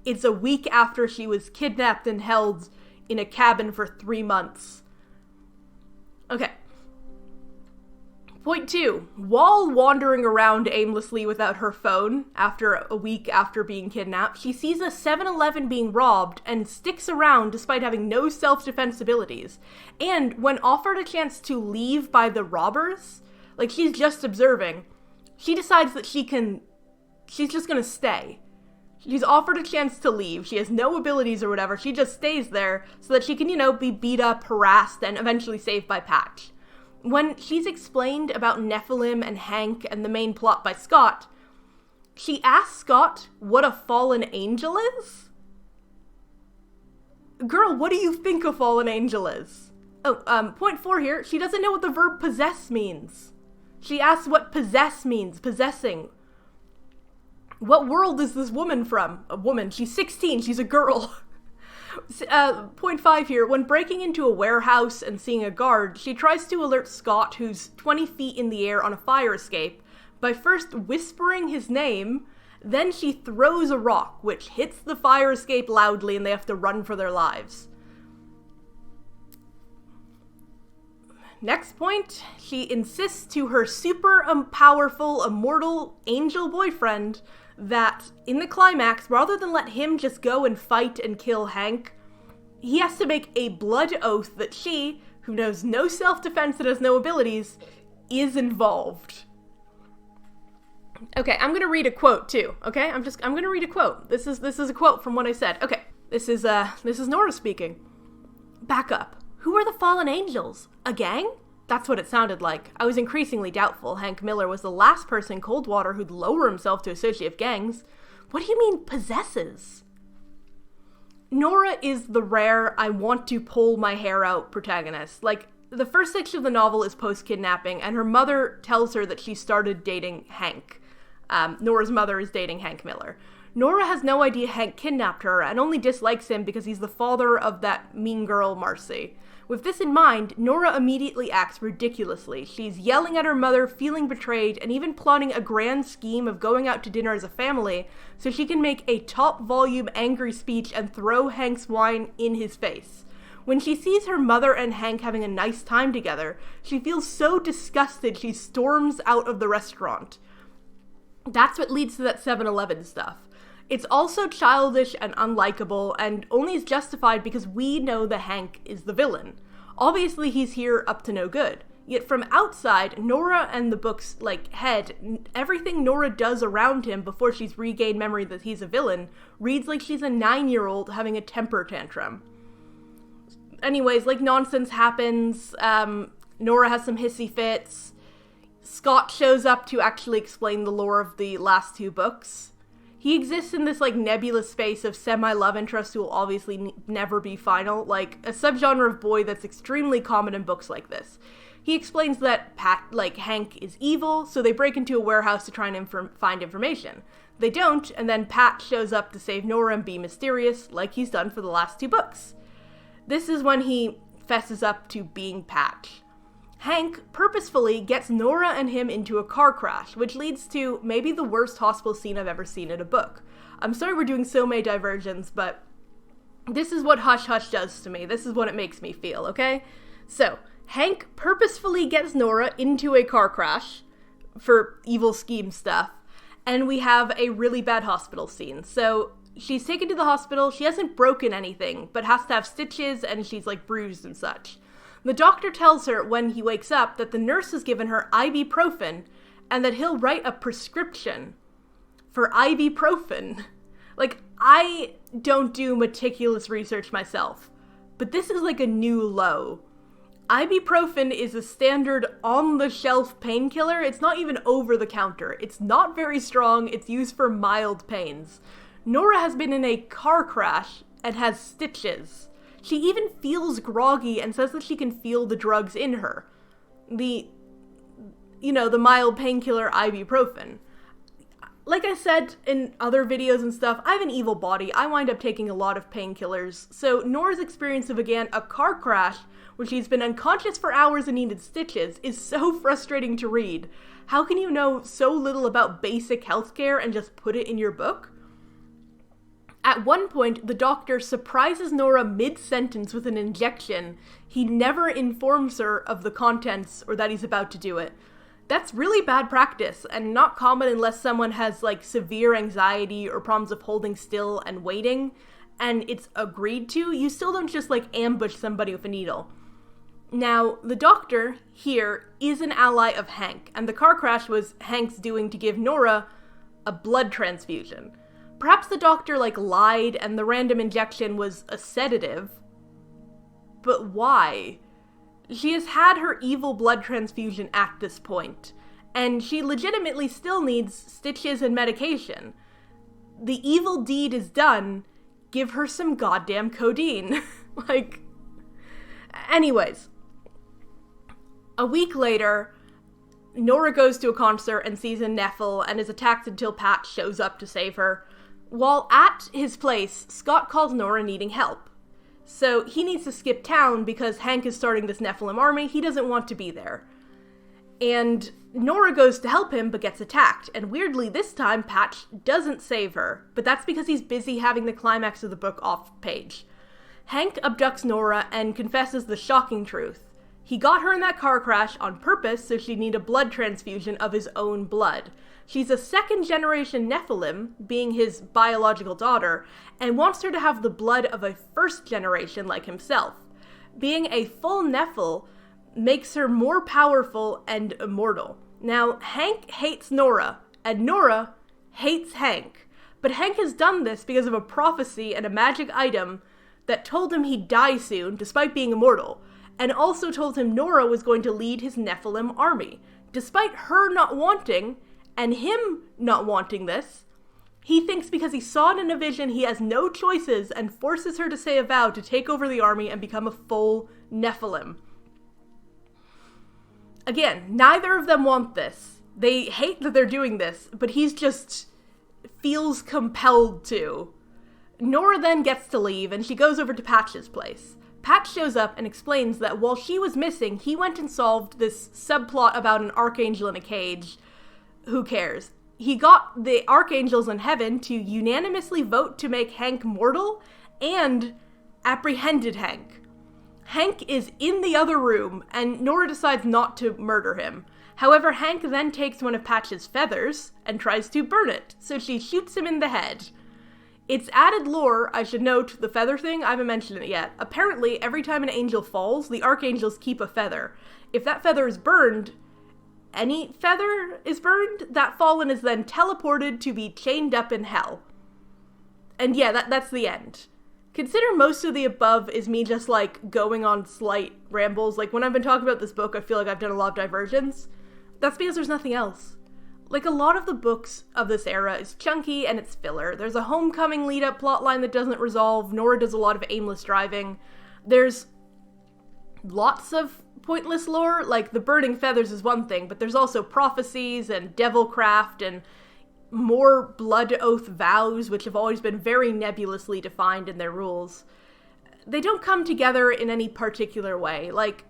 It's a week after she was kidnapped and held in a cabin for 3 months. Okay. Point 2. While wandering around aimlessly without her phone, after a week after being kidnapped, she sees a 7-Eleven being robbed and sticks around despite having no self-defense abilities. And when offered a chance to leave by the robbers, like, she's just observing, she decides that she's just gonna stay. She's offered a chance to leave. She has no abilities or whatever. She just stays there so that she can, be beat up, harassed, and eventually saved by Patch. When she's explained about Nephilim and Hank and the main plot by Scott, she asks Scott what a fallen angel is? Girl, what do you think a fallen angel is? Oh, point 4 here, she doesn't know what the verb possess means. She asks what possess means, possessing. What world is this woman from? A woman, she's 16, she's a girl. Point 5 here, when breaking into a warehouse and seeing a guard, she tries to alert Scott, who's 20 feet in the air on a fire escape, by first whispering his name, then she throws a rock, which hits the fire escape loudly and they have to run for their lives. Next point, she insists to her super powerful, immortal angel boyfriend that in the climax, rather than let him just go and fight and kill Hank, he has to make a blood oath that she, who knows no self-defense and has no abilities, is involved. Okay, I'm gonna read a quote too, okay? I'm gonna read a quote. This is a quote from what I said. Okay, this is Nora speaking. Back up. Who are the fallen angels? A gang? That's what it sounded like. I was increasingly doubtful Hank Miller was the last person in Coldwater who'd lower himself to associate gangs. What do you mean, possesses? Nora is the rare, I want to pull my hair out protagonist. Like, the first section of the novel is post-kidnapping, and her mother tells her that she started dating Hank. Nora's mother is dating Hank Miller. Nora has no idea Hank kidnapped her, and only dislikes him because he's the father of that mean girl, Marcie. With this in mind, Nora immediately acts ridiculously. She's yelling at her mother, feeling betrayed, and even plotting a grand scheme of going out to dinner as a family so she can make a top-volume angry speech and throw Hank's wine in his face. When she sees her mother and Hank having a nice time together, she feels so disgusted she storms out of the restaurant. That's what leads to that 7-Eleven stuff. It's also childish and unlikable, and only is justified because we know that Hank is the villain. Obviously, he's here up to no good. Yet from outside, Nora and the book's, head, everything Nora does around him before she's regained memory that he's a villain reads like she's a 9-year-old having a temper tantrum. anyways, like, nonsense happens. Nora has some hissy fits. Scott shows up to actually explain the lore of the last 2 books. He exists in this, like, nebulous space of semi-love interest who will obviously never be final, like, a subgenre of boy that's extremely common in books like this. He explains that Hank is evil, so they break into a warehouse to try and find information. They don't, and then Pat shows up to save Nora and be mysterious, like he's done for the last 2 books. This is when he fesses up to being Pat. Hank purposefully gets Nora and him into a car crash, which leads to maybe the worst hospital scene I've ever seen in a book. I'm sorry we're doing so many diversions, but this is what Hush Hush does to me. This is what it makes me feel, okay? So, Hank purposefully gets Nora into a car crash for evil scheme stuff, and we have a really bad hospital scene. So, she's taken to the hospital, she hasn't broken anything, but has to have stitches, and she's, like, bruised and such. The doctor tells her when he wakes up that the nurse has given her ibuprofen and that he'll write a prescription for ibuprofen. Like, I don't do meticulous research myself, but this is like a new low. Ibuprofen is a standard on-the-shelf painkiller. It's not even over-the-counter. It's not very strong. It's used for mild pains. Nora has been in a car crash and has stitches. She even feels groggy and says that she can feel the drugs in her. The mild painkiller ibuprofen. Like I said in other videos and stuff, I have an evil body. I wind up taking a lot of painkillers. So Nora's experience of, again, a car crash where she's been unconscious for hours and needed stitches is so frustrating to read. How can you know so little about basic healthcare and just put it in your book? At one point, the doctor surprises Nora mid-sentence with an injection. He never informs her of the contents or that he's about to do it. That's really bad practice, and not common unless someone has, like, severe anxiety or problems of holding still and waiting, and it's agreed to. You still don't just, like, ambush somebody with a needle. Now, the doctor here is an ally of Hank, and the car crash was Hank's doing to give Nora a blood transfusion. Perhaps the doctor, like, lied and the random injection was a sedative. But why? She has had her evil blood transfusion at this point, and she legitimately still needs stitches and medication. The evil deed is done. Give her some goddamn codeine. Like, anyways. A week later, Nora goes to a concert and sees a Nephil and is attacked until Pat shows up to save her. While at his place, Scott calls Nora needing help. So he needs to skip town because Hank is starting this Nephilim army. He doesn't want to be there. And Nora goes to help him but gets attacked. And weirdly, this time, Patch doesn't save her. But that's because he's busy having the climax of the book off page. Hank abducts Nora and confesses the shocking truth. He got her in that car crash on purpose so she'd need a blood transfusion of his own blood. She's a second-generation Nephilim, being his biological daughter, and wants her to have the blood of a first generation like himself. Being a full Nephil makes her more powerful and immortal. Now, Hank hates Nora, and Nora hates Hank. But Hank has done this because of a prophecy and a magic item that told him he'd die soon, despite being immortal, and also told him Nora was going to lead his Nephilim army. Despite her not wanting, and him not wanting this, he thinks because he saw it in a vision he has no choices and forces her to say a vow to take over the army and become a full Nephilim. Again, neither of them want this. They hate that they're doing this, but he's just feels compelled to. Nora then gets to leave and she goes over to Patch's place. Patch shows up and explains that while she was missing, he went and solved this subplot about an archangel in a cage. Who cares? He got the archangels in heaven to unanimously vote to make Hank mortal and apprehended Hank. Hank is in the other room and Nora decides not to murder him. However, Hank then takes one of Patch's feathers and tries to burn it, so she shoots him in the head. It's added lore, I should note, the feather thing, I haven't mentioned it yet. Apparently, every time an angel falls, the archangels keep a feather. If that feather is burned, any feather is burned, that fallen is then teleported to be chained up in hell. And yeah, that's the end. Consider most of the above is me just, like, going on slight rambles. Like, when I've been talking about this book, I feel like I've done a lot of diversions. That's because there's nothing else. Like, a lot of the books of this era is chunky and it's filler. There's a homecoming lead-up plotline that doesn't resolve, nor does a lot of aimless driving. There's lots of pointless lore, like the burning feathers is one thing, but there's also prophecies and devilcraft and more blood oath vows, which have always been very nebulously defined in their rules. They don't come together in any particular way. Like,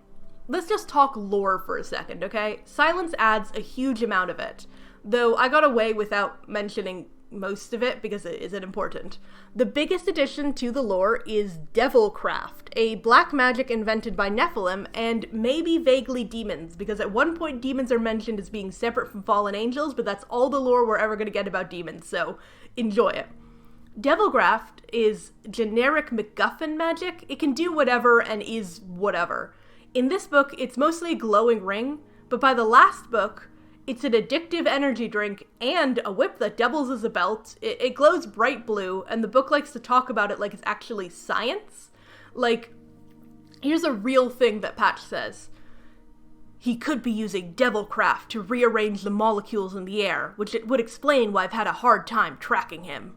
let's just talk lore for a second, okay? Silence adds a huge amount of it, though I got away without mentioning most of it because it isn't important. The biggest addition to the lore is devilcraft, a black magic invented by Nephilim and maybe vaguely demons, because at one point demons are mentioned as being separate from fallen angels, but that's all the lore we're ever going to get about demons, so enjoy it. Devilcraft is generic MacGuffin magic. It can do whatever and is whatever. In this book, it's mostly a glowing ring, but by the last book, it's an addictive energy drink and a whip that doubles as a belt. It glows bright blue, and the book likes to talk about it like it's actually science. Like, here's a real thing that Patch says. He could be using devilcraft to rearrange the molecules in the air, which it would explain why I've had a hard time tracking him.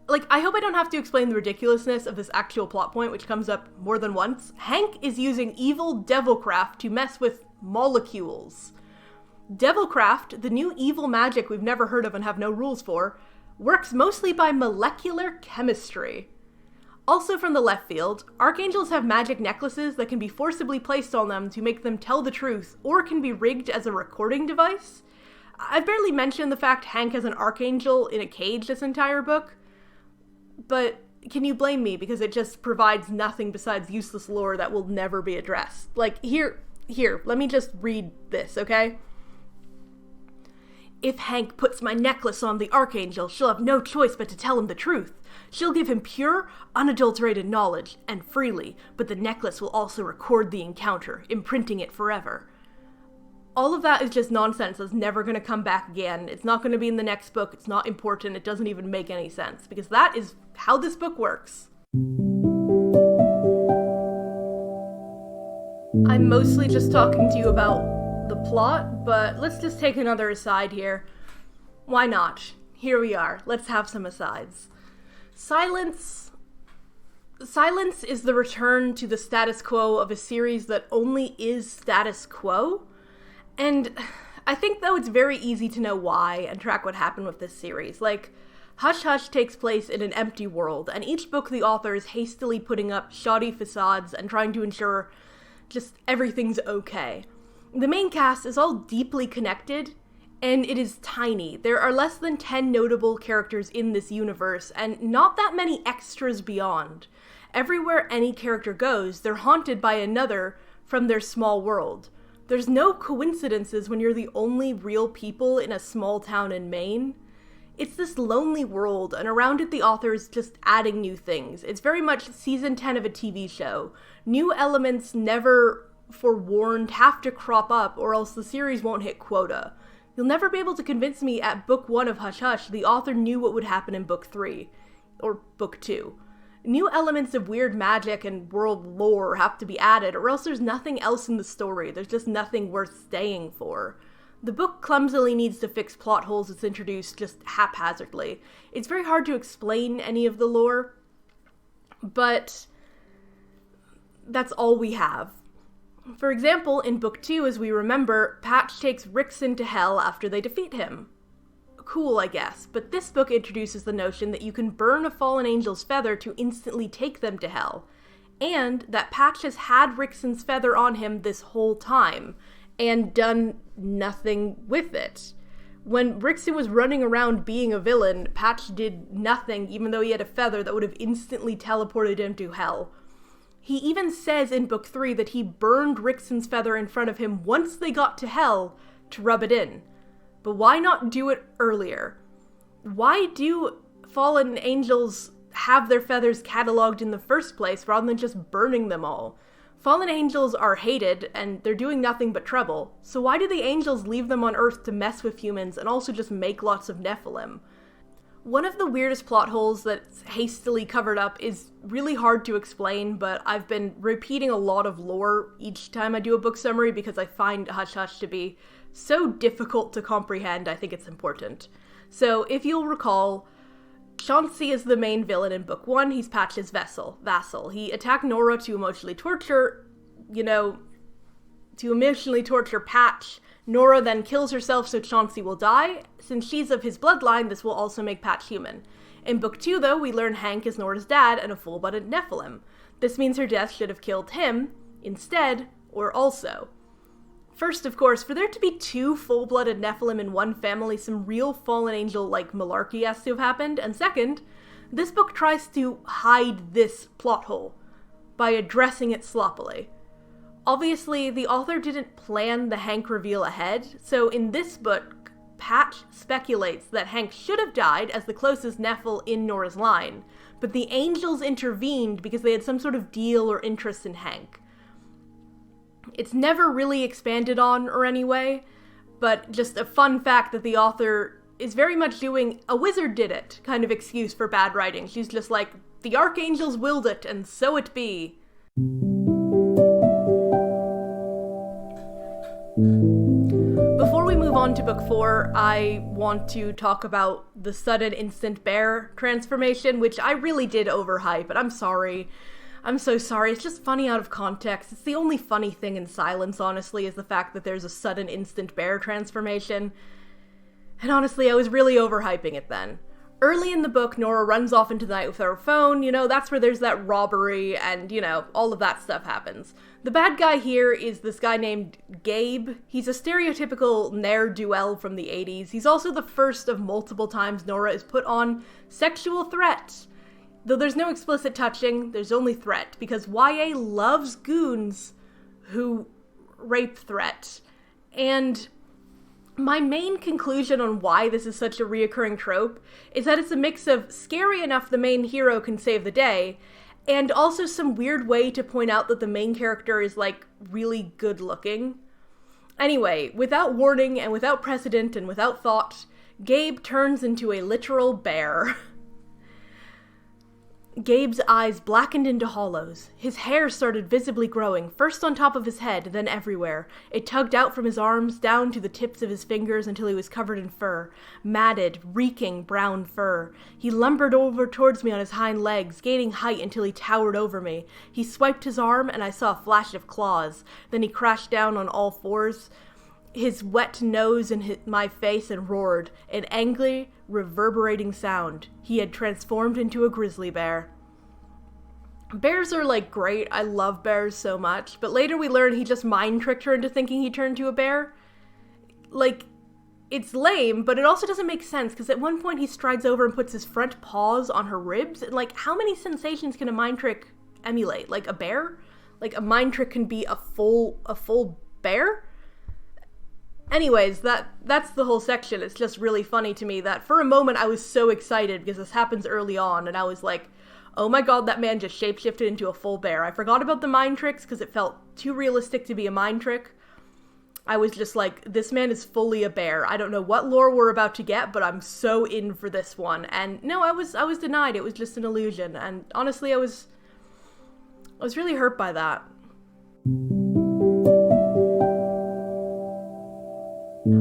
Like, I hope I don't have to explain the ridiculousness of this actual plot point, which comes up more than once. Hank is using evil devilcraft to mess with molecules. Devilcraft, the new evil magic we've never heard of and have no rules for, works mostly by molecular chemistry. Also from the left field, archangels have magic necklaces that can be forcibly placed on them to make them tell the truth, or can be rigged as a recording device. I've barely mentioned the fact Hank has an archangel in a cage this entire book, but can you blame me because it just provides nothing besides useless lore that will never be addressed? Like, here, let me just read this, okay? If Hank puts my necklace on the Archangel, she'll have no choice but to tell him the truth. She'll give him pure, unadulterated knowledge, and freely, but the necklace will also record the encounter, imprinting it forever. All of that is just nonsense that's never going to come back again. It's not going to be in the next book. It's not important. It doesn't even make any sense, because that is how this book works. I'm mostly just talking to you about the plot, but let's just take another aside here. Why not? Here we are. Let's have some asides. Silence is the return to the status quo of a series that only is status quo. And I think, though, it's very easy to know why and track what happened with this series. Like, Hush Hush takes place in an empty world, and each book the author is hastily putting up shoddy facades and trying to ensure just everything's okay. The main cast is all deeply connected, and it is tiny. There are less than 10 notable characters in this universe, and not that many extras beyond. Everywhere any character goes, they're haunted by another from their small world. There's no coincidences when you're the only real people in a small town in Maine. It's this lonely world, and around it the author is just adding new things. It's very much season 10 of a TV show. New elements never forewarned have to crop up, or else the series won't hit quota. You'll never be able to convince me at book 1 of Hush Hush the author knew what would happen in book 3, or book 2. New elements of weird magic and world lore have to be added, or else there's nothing else in the story. There's just nothing worth staying for. The book clumsily needs to fix plot holes it's introduced just haphazardly. It's very hard to explain any of the lore, but that's all we have. For example, in book 2, as we remember, Patch takes Rickson to hell after they defeat him. Cool, I guess, but this book introduces the notion that you can burn a fallen angel's feather to instantly take them to hell, and that Patch has had Rickson's feather on him this whole time, and done nothing with it. When Rickson was running around being a villain, Patch did nothing, even though he had a feather that would have instantly teleported him to hell. He even says in book 3 that he burned Rickson's feather in front of him once they got to hell to rub it in. But why not do it earlier? Why do fallen angels have their feathers cataloged in the first place rather than just burning them all? Fallen angels are hated, and they're doing nothing but trouble, so why do the angels leave them on Earth to mess with humans and also just make lots of Nephilim? One of the weirdest plot holes that's hastily covered up is really hard to explain, but I've been repeating a lot of lore each time I do a book summary because I find Hush Hush to be so difficult to comprehend. I think it's important. So, if you'll recall, Chauncey is the main villain in book 1. He's Patch's vassal. He attacked Nora to emotionally torture Patch. Nora then kills herself so Chauncey will die. Since she's of his bloodline, this will also make Patch human. In book 2, though, we learn Hank is Nora's dad and a full-blooded Nephilim. This means her death should have killed him, instead, or also. First, of course, for there to be 2 full-blooded Nephilim in one family, some real fallen angel-like malarkey has to have happened. And second, this book tries to hide this plot hole by addressing it sloppily. Obviously, the author didn't plan the Hank reveal ahead, so in this book, Patch speculates that Hank should have died as the closest Nephil in Nora's line, but the angels intervened because they had some sort of deal or interest in Hank. It's never really expanded on or anyway, but just a fun fact that the author is very much doing a wizard did it kind of excuse for bad writing. She's just like, the archangels willed it, and so it be. Before we move on to book 4, I want to talk about the sudden instant bear transformation, which I really did overhype, and I'm sorry. I'm so sorry. It's just funny out of context. It's the only funny thing in Silence, honestly, is the fact that there's a sudden instant bear transformation. And honestly, I was really overhyping it then. Early in the book, Nora runs off into the night with her phone, that's where there's that robbery and, all of that stuff happens. The bad guy here is this guy named Gabe. He's a stereotypical ne'er-do-well from the 80s. He's also the first of multiple times Nora is put on sexual threat. Though there's no explicit touching, there's only threat, because YA loves goons who rape threat. And my main conclusion on why this is such a reoccurring trope is that it's a mix of scary enough the main hero can save the day, and also some weird way to point out that the main character is, really good looking. Anyway, without warning and without precedent and without thought, Gabe turns into a literal bear. Gabe's eyes blackened into hollows. His hair started visibly growing, first on top of his head, then everywhere. It tugged out from his arms, down to the tips of his fingers until he was covered in fur. Matted, reeking brown fur. He lumbered over towards me on his hind legs, gaining height until he towered over me. He swiped his arm, and I saw a flash of claws. Then he crashed down on all fours, his wet nose in my face, and roared, an angry, reverberating sound. He had transformed into a grizzly bear. Bears are, great. I love bears so much. But later we learn he just mind-tricked her into thinking he turned to a bear. It's lame, but it also doesn't make sense, because at one point he strides over and puts his front paws on her ribs. And, how many sensations can a mind trick emulate? A bear? A mind trick can be a full bear? Anyways, that's the whole section. It's just really funny to me that for a moment I was so excited because this happens early on, and I was like, oh my god, that man just shapeshifted into a full bear. I forgot about the mind tricks because it felt too realistic to be a mind trick. I was just like, this man is fully a bear. I don't know what lore we're about to get, but I'm so in for this one. And no, I was denied. It was just an illusion. And honestly, I was really hurt by that.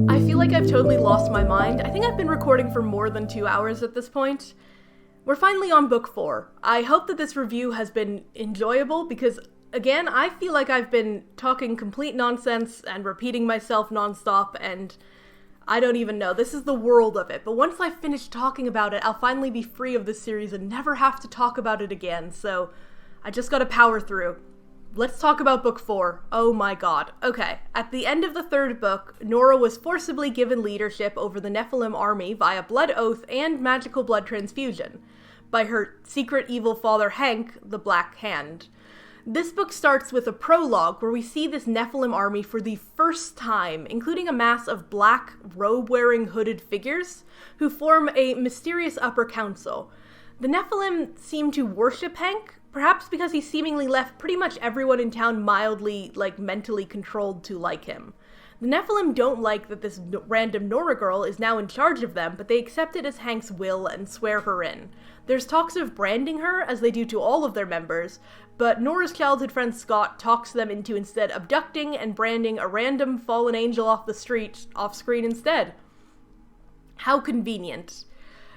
I feel like I've totally lost my mind. I think I've been recording for more than 2 hours at this point. We're finally on book 4. I hope that this review has been enjoyable because, again, I feel like I've been talking complete nonsense and repeating myself nonstop, and I don't even know. This is the world of it. But once I finish talking about it, I'll finally be free of this series and never have to talk about it again. So I just gotta power through. Let's talk about book 4. Oh my god. Okay, at the end of the 3rd book, Nora was forcibly given leadership over the Nephilim army via blood oath and magical blood transfusion by her secret evil father Hank, the Black Hand. This book starts with a prologue where we see this Nephilim army for the first time, including a mass of black, robe-wearing hooded figures who form a mysterious upper council. The Nephilim seem to worship Hank, perhaps because he seemingly left pretty much everyone in town mildly, mentally controlled to like him. The Nephilim don't like that this random Nora girl is now in charge of them, but they accept it as Hank's will and swear her in. There's talks of branding her, as they do to all of their members, but Nora's childhood friend Scott talks them into instead abducting and branding a random fallen angel off the street, off-screen instead. How convenient.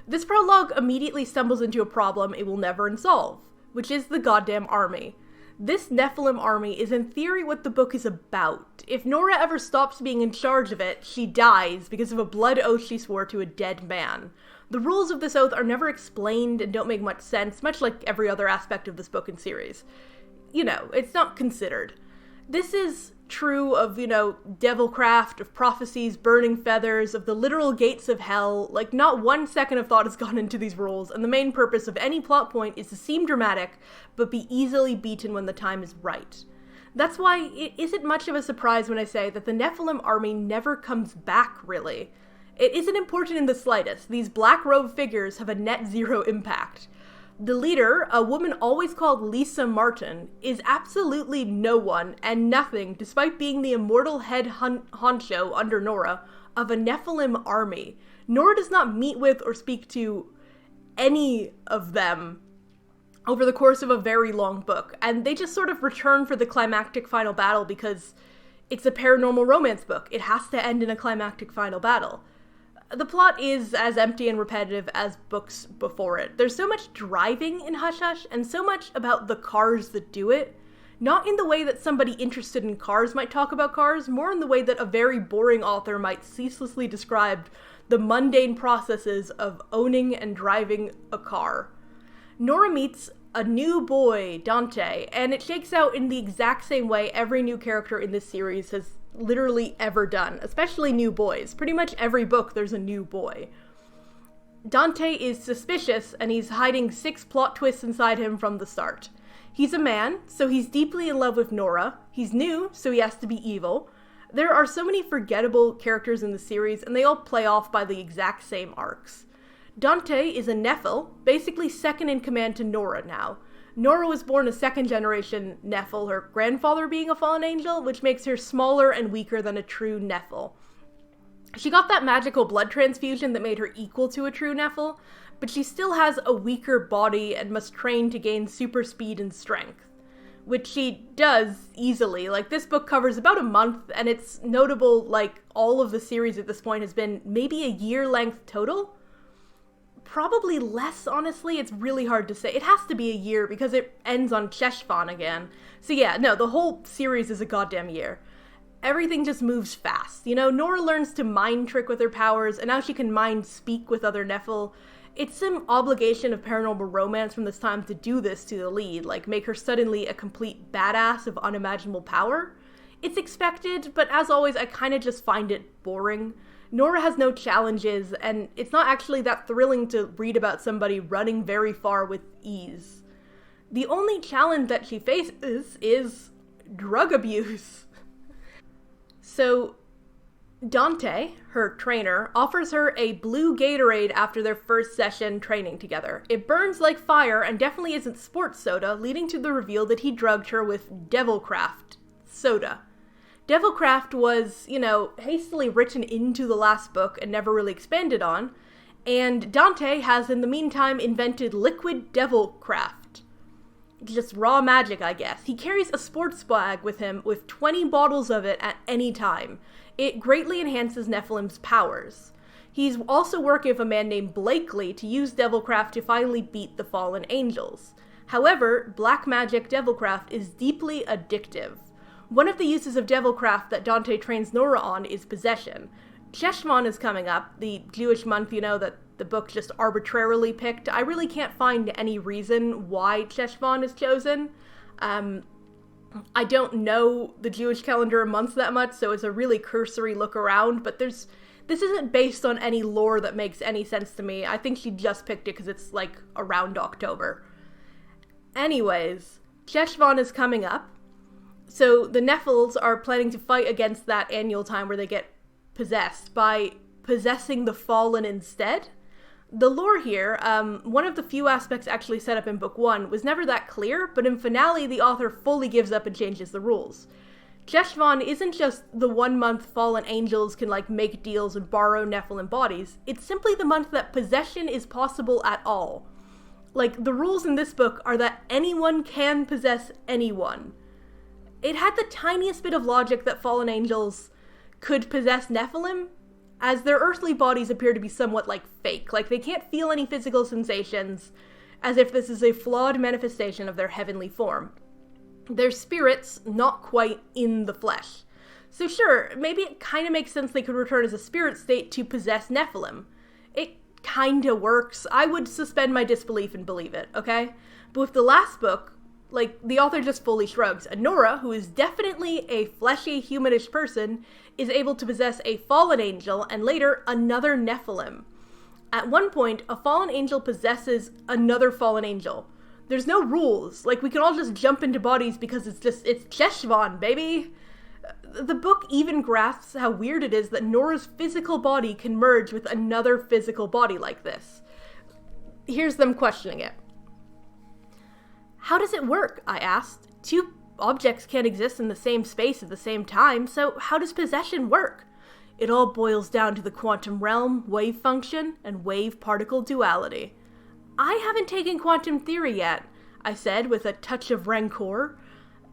This prologue immediately stumbles into a problem it will never solve, which is the goddamn army. This Nephilim army is in theory what the book is about. If Nora ever stops being in charge of it, she dies because of a blood oath she swore to a dead man. The rules of this oath are never explained and don't make much sense, much like every other aspect of this book and series. You know, it's not considered. This is true of, devilcraft, of prophecies, burning feathers, of the literal gates of hell. Like, not 1 second of thought has gone into these rules, and the main purpose of any plot point is to seem dramatic, but be easily beaten when the time is right. That's why it isn't much of a surprise when I say that the Nephilim army never comes back, really. It isn't important in the slightest. These black robe figures have a net zero impact. The leader, a woman always called Lisa Martin, is absolutely no one and nothing, despite being the immortal head honcho under Nora, of a Nephilim army. Nora does not meet with or speak to any of them over the course of a very long book, and they just sort of return for the climactic final battle because it's a paranormal romance book. It has to end in a climactic final battle. The plot is as empty and repetitive as books before it. There's so much driving in Hush Hush, and so much about the cars that do it. Not in the way that somebody interested in cars might talk about cars, more in the way that a very boring author might ceaselessly describe the mundane processes of owning and driving a car. Nora meets a new boy, Dante, and it shakes out in the exact same way every new character in this series has literally ever done, especially new boys. Pretty much every book there's a new boy. Dante is suspicious, and he's hiding 6 plot twists inside him from the start. He's a man, so he's deeply in love with Nora. He's new, so he has to be evil. There are so many forgettable characters in the series, and they all play off by the exact same arcs. Dante is a Nephil, basically second in command to Nora now. Nora was born a second-generation Nephil, her grandfather being a fallen angel, which makes her smaller and weaker than a true Nephil. She got that magical blood transfusion that made her equal to a true Nephil, but she still has a weaker body and must train to gain super speed and strength, which she does easily. Like, this book covers about a month, and it's notable, like, all of the series at this point has been maybe a year length total? Probably less, honestly. It's really hard to say. It has to be a year because it ends on Cheshvan again. So yeah, no, the whole series is a goddamn year. Everything just moves fast. Nora learns to mind trick with her powers, and now she can mind speak with other Nephil. It's some obligation of paranormal romance from this time to do this to the lead, like make her suddenly a complete badass of unimaginable power. It's expected, but as always, I kind of just find it boring. Nora has no challenges, and it's not actually that thrilling to read about somebody running very far with ease. The only challenge that she faces is drug abuse. So, Dante, her trainer, offers her a blue Gatorade after their first session training together. It burns like fire and definitely isn't sports soda, leading to the reveal that he drugged her with Devilcraft soda. Devilcraft was, hastily written into the last book and never really expanded on, and Dante has in the meantime invented liquid Devilcraft. Just raw magic, I guess. He carries a sports bag with him with 20 bottles of it at any time. It greatly enhances Nephilim's powers. He's also working with a man named Blakely to use Devilcraft to finally beat the fallen angels. However, black magic Devilcraft is deeply addictive. One of the uses of Devilcraft that Dante trains Nora on is possession. Cheshvan is coming up, the Jewish month, that the book just arbitrarily picked. I really can't find any reason why Cheshvan is chosen. I don't know the Jewish calendar of months that much, so it's a really cursory look around, but this isn't based on any lore that makes any sense to me. I think she just picked it because it's, around October. Anyways, Cheshvan is coming up. So the Nephils are planning to fight against that annual time where they get possessed by possessing the fallen instead. The lore here, one of the few aspects actually set up in book 1, was never that clear, but in finale the author fully gives up and changes the rules. Cheshvan isn't just the 1 month fallen angels can make deals and borrow Nephilim bodies. It's simply the month that possession is possible at all. The rules in this book are that anyone can possess anyone. It had the tiniest bit of logic that fallen angels could possess Nephilim, as their earthly bodies appear to be somewhat fake. They can't feel any physical sensations, as if this is a flawed manifestation of their heavenly form. They're spirits, not quite in the flesh. So sure, maybe it kind of makes sense they could return as a spirit state to possess Nephilim. It kind of works. I would suspend my disbelief and believe it, okay? But with the last book, the author just fully shrugs. And Nora, who is definitely a fleshy, humanish person, is able to possess a fallen angel and later another Nephilim. At one point, a fallen angel possesses another fallen angel. There's no rules. We can all just jump into bodies because it's Cheshvan, baby. The book even grasps how weird it is that Nora's physical body can merge with another physical body like this. Here's them questioning it. How does it work? I asked. Two objects can't exist in the same space at the same time, so how does possession work? It all boils down to the quantum realm, wave function, and wave-particle duality. I haven't taken quantum theory yet, I said with a touch of rancor.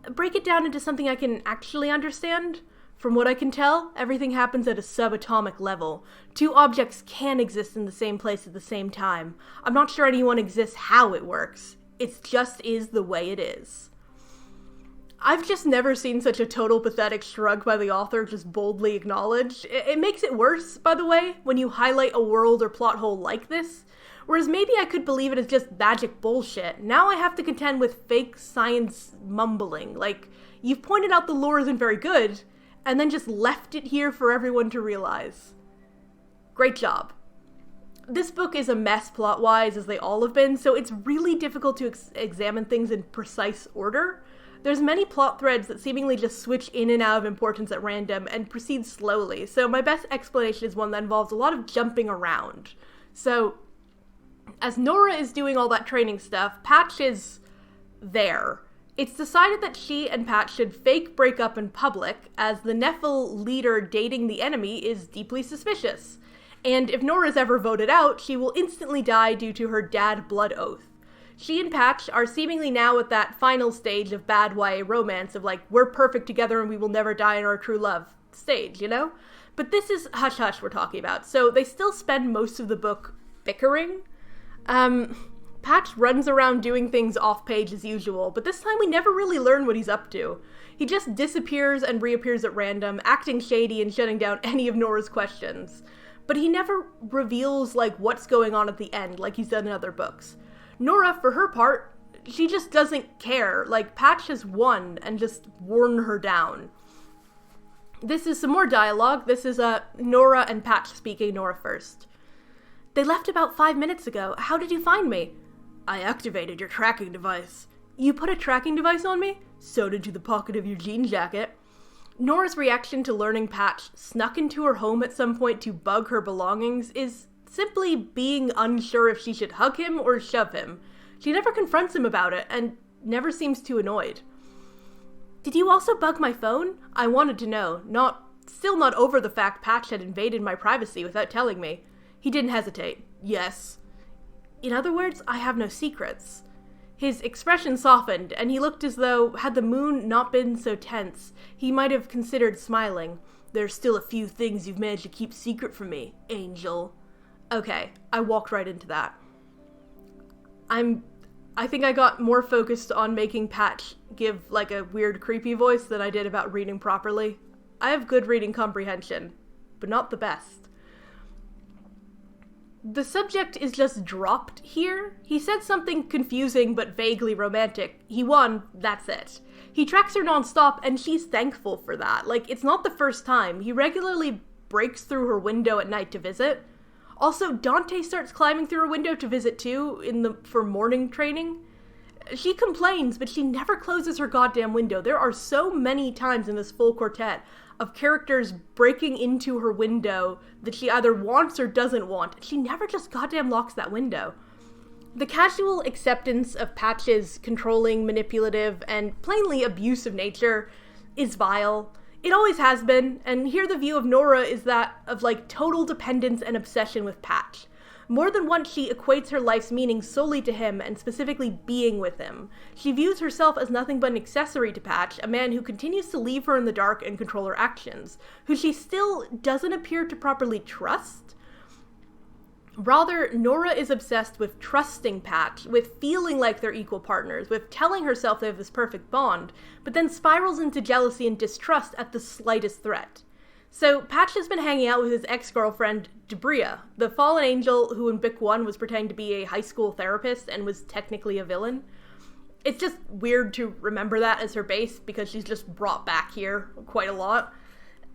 Break it down into something I can actually understand? From what I can tell, everything happens at a subatomic level. Two objects can exist in the same place at the same time. I'm not sure anyone exists how it works. It just is the way it is. I've just never seen such a total pathetic shrug by the author just boldly acknowledged. It makes it worse, by the way, when you highlight a world or plot hole like this. Whereas maybe I could believe it as just magic bullshit. Now I have to contend with fake science mumbling. You've pointed out the lore isn't very good, and then just left it here for everyone to realize. Great job. This book is a mess plot-wise, as they all have been, so it's really difficult to examine things in precise order. There's many plot threads that seemingly just switch in and out of importance at random and proceed slowly, so my best explanation is one that involves a lot of jumping around. So, as Nora is doing all that training stuff, Patch is there. It's decided that she and Patch should fake break up in public, as the Nephil leader dating the enemy is deeply suspicious. And if Nora's ever voted out, she will instantly die due to her dad blood oath. She and Patch are seemingly now at that final stage of bad YA romance of we're perfect together and we will never die in our true love stage, you know? But this is Hush Hush we're talking about, so they still spend most of the book bickering. Patch runs around doing things off-page as usual, but this time we never really learn what he's up to. He just disappears and reappears at random, acting shady and shutting down any of Nora's questions. But he never reveals, what's going on at the end, like he's done in other books. Nora, for her part, she just doesn't care. Patch has won and just worn her down. This is some more dialogue. This is Nora and Patch speaking, Nora first. They left about 5 minutes ago. How did you find me? I activated your tracking device. You put a tracking device on me? Sewed into the pocket of your jean jacket. Nora's reaction to learning Patch snuck into her home at some point to bug her belongings is simply being unsure if she should hug him or shove him. She never confronts him about it and never seems too annoyed. Did you also bug my phone? I wanted to know, still not over the fact Patch had invaded my privacy without telling me. He didn't hesitate. Yes. In other words, I have no secrets. His expression softened, and he looked as though, had the moon not been so tense, he might have considered smiling. There's still a few things you've managed to keep secret from me, Angel. Okay, I walked right into that. I think I got more focused on making Patch give, a weird creepy voice than I did about reading properly. I have good reading comprehension, but not the best. The subject is just dropped here. He said something confusing but vaguely romantic. He won, that's it. He tracks her nonstop, and she's thankful for that. It's not the first time. He regularly breaks through her window at night to visit. Also, Dante starts climbing through her window to visit too, for morning training. She complains, but she never closes her goddamn window. There are so many times in this full quartet of characters breaking into her window that she either wants or doesn't want. She never just goddamn locks that window. The casual acceptance of Patch's controlling, manipulative, and plainly abusive nature is vile. It always has been, and here the view of Nora is that of, like, total dependence and obsession with Patch. More than once, she equates her life's meaning solely to him, and specifically being with him. She views herself as nothing but an accessory to Patch, a man who continues to leave her in the dark and control her actions, who she still doesn't appear to properly trust. Rather, Nora is obsessed with trusting Patch, with feeling like they're equal partners, with telling herself they have this perfect bond, but then spirals into jealousy and distrust at the slightest threat. So, Patch has been hanging out with his ex-girlfriend, Debria, the fallen angel who in Book 1 was pretending to be a high school therapist and was technically a villain. It's just weird to remember that as her base, because she's just brought back here quite a lot.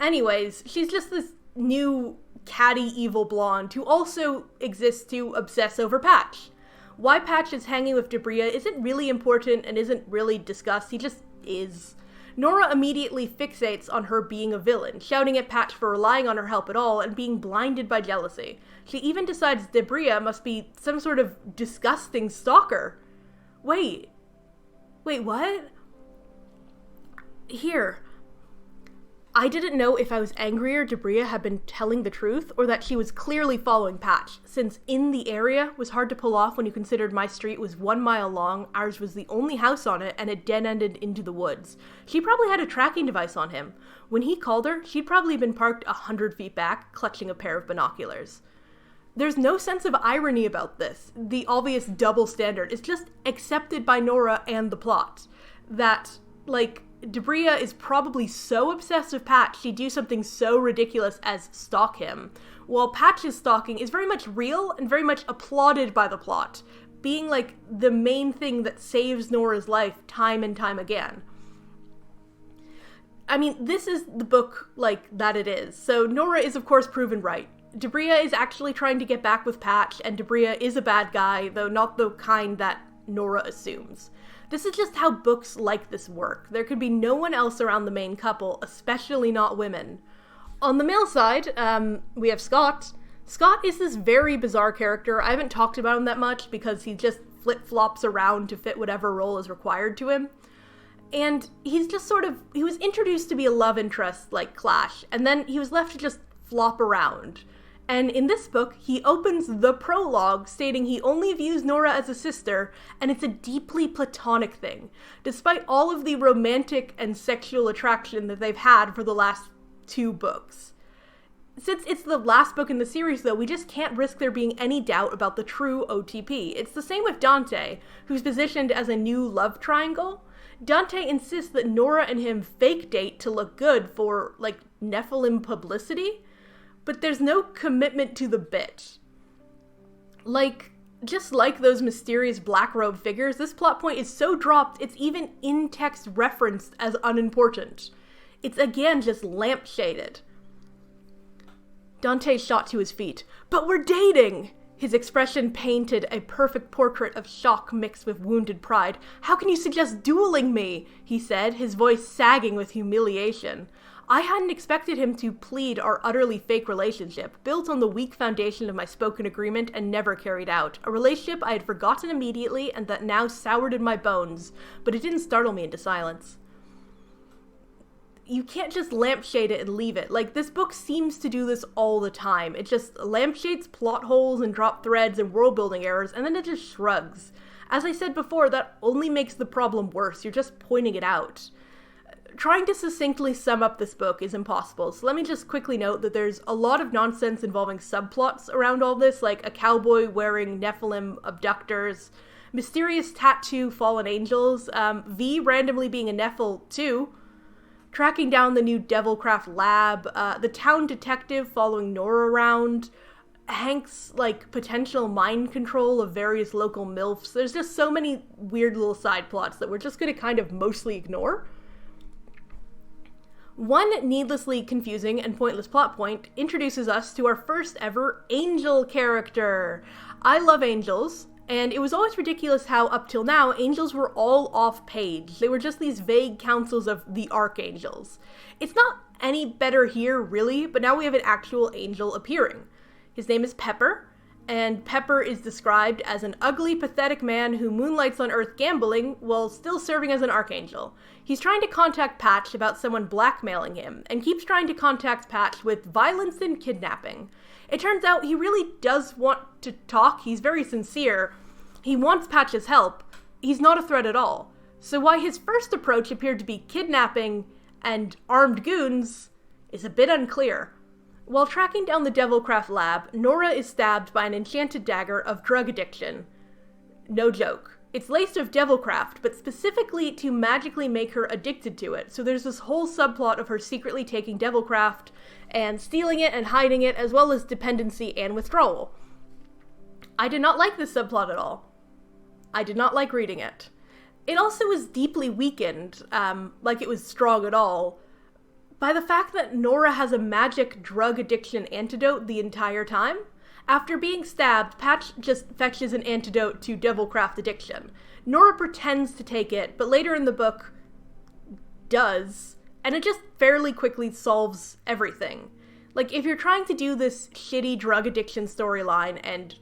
Anyways, she's just this new, catty, evil blonde who also exists to obsess over Patch. Why Patch is hanging with Debria isn't really important and isn't really discussed, he just is. Nora immediately fixates on her being a villain, shouting at Patch for relying on her help at all and being blinded by jealousy. She even decides Debria must be some sort of disgusting stalker. Wait, what? Here. I didn't know if I was angrier Debria had been telling the truth, or that she was clearly following Patch, since in the area was hard to pull off when you considered my street was 1 mile long, ours was the only house on it, and it dead-ended into the woods. She probably had a tracking device on him. When he called her, she'd probably been parked 100 feet back, clutching a pair of binoculars. There's no sense of irony about this. The obvious double standard is just accepted by Nora and the plot. That, like, Debria is probably so obsessed with Patch she'd do something so ridiculous as stalk him, while Patch's stalking is very much real and very much applauded by the plot, being like the main thing that saves Nora's life time and time again. I mean, this is the book like that it is, so Nora is of course proven right. Debria is actually trying to get back with Patch, and Debria is a bad guy, though not the kind that Nora assumes. This is just how books like this work. There could be no one else around the main couple, especially not women. On the male side, we have Scott. Scott is this very bizarre character. I haven't talked about him that much because he just flip-flops around to fit whatever role is required to him. And he's just he was introduced to be a love interest like Clash, and then he was left to just flop around. And in this book, he opens the prologue stating he only views Nora as a sister, and it's a deeply platonic thing, despite all of the romantic and sexual attraction that they've had for the last 2 books. Since it's the last book in the series, though, we just can't risk there being any doubt about the true OTP. It's the same with Dante, who's positioned as a new love triangle. Dante insists that Nora and him fake date to look good for, like, Nephilim publicity, but there's no commitment to the bit. Like, just like those mysterious black-robed figures, this plot point is so dropped it's even in-text referenced as unimportant. It's again just lampshaded. Dante shot to his feet. "But we're dating!" His expression painted a perfect portrait of shock mixed with wounded pride. "How can you suggest dueling me?" he said, his voice sagging with humiliation. I hadn't expected him to plead our utterly fake relationship, built on the weak foundation of my spoken agreement and never carried out. A relationship I had forgotten immediately and that now soured in my bones, but it didn't startle me into silence. You can't just lampshade it and leave it. Like, this book seems to do this all the time. It just lampshades plot holes and drop threads and world-building errors, and then it just shrugs. As I said before, that only makes the problem worse. You're just pointing it out. Trying to succinctly sum up this book is impossible, so let me just quickly note that there's a lot of nonsense involving subplots around all this, like a cowboy wearing Nephilim abductors, mysterious tattoo fallen angels, V randomly being a Nephil too, tracking down the new Devilcraft lab, the town detective following Nora around, Hank's, like, potential mind control of various local MILFs. There's just so many weird little side plots that we're just going to kind of mostly ignore. One needlessly confusing and pointless plot point introduces us to our first ever angel character. I love angels, and it was always ridiculous how, up till now, angels were all off-page. They were just these vague councils of the archangels. It's not any better here, really, but now we have an actual angel appearing. His name is Pepper, and Pepper is described as an ugly, pathetic man who moonlights on Earth gambling while still serving as an archangel. He's trying to contact Patch about someone blackmailing him, and keeps trying to contact Patch with violence and kidnapping. It turns out he really does want to talk. He's very sincere. He wants Patch's help. He's not a threat at all. So why his first approach appeared to be kidnapping and armed goons is a bit unclear. While tracking down the Devilcraft lab, Nora is stabbed by an enchanted dagger of drug addiction. No joke. It's laced with Devilcraft, but specifically to magically make her addicted to it. So there's this whole subplot of her secretly taking Devilcraft and stealing it and hiding it, as well as dependency and withdrawal. I did not like this subplot at all. I did not like reading it. It also was deeply weakened, like it was strong at all, by the fact that Nora has a magic drug addiction antidote the entire time. After being stabbed, Patch just fetches an antidote to Devilcraft addiction. Nora pretends to take it, but later in the book does, and it just fairly quickly solves everything. Like, if you're trying to do this shitty drug addiction storyline, and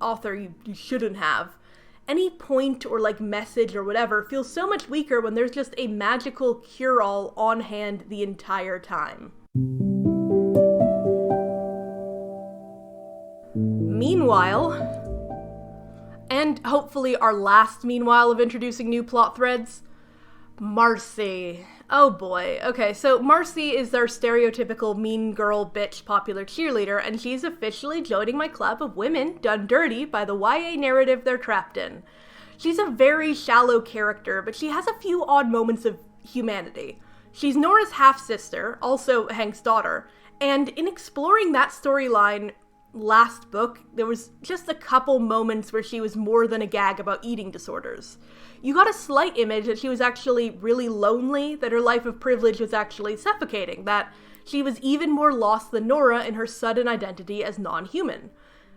author, you shouldn't have, any point or, like, message or whatever feels so much weaker when there's just a magical cure-all on hand the entire time. Meanwhile, and hopefully our last meanwhile of introducing new plot threads, Marcie. Oh boy. Okay, so Marcie is our stereotypical mean girl, bitch, popular cheerleader, and she's officially joining my club of women done dirty by the YA narrative they're trapped in. She's a very shallow character, but she has a few odd moments of humanity. She's Nora's half-sister, also Hank's daughter, and in exploring that storyline last book, there was just a couple moments where she was more than a gag about eating disorders. You got a slight image that she was actually really lonely, that her life of privilege was actually suffocating, that she was even more lost than Nora in her sudden identity as non-human.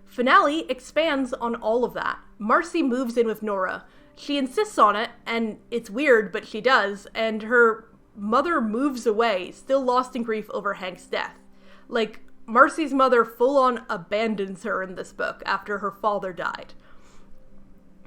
Finale expands on all of that. Marcie moves in with Nora. She insists on it, and it's weird, but she does, and her mother moves away, still lost in grief over Hank's death. Like, Marcie's mother full-on abandons her in this book after her father died.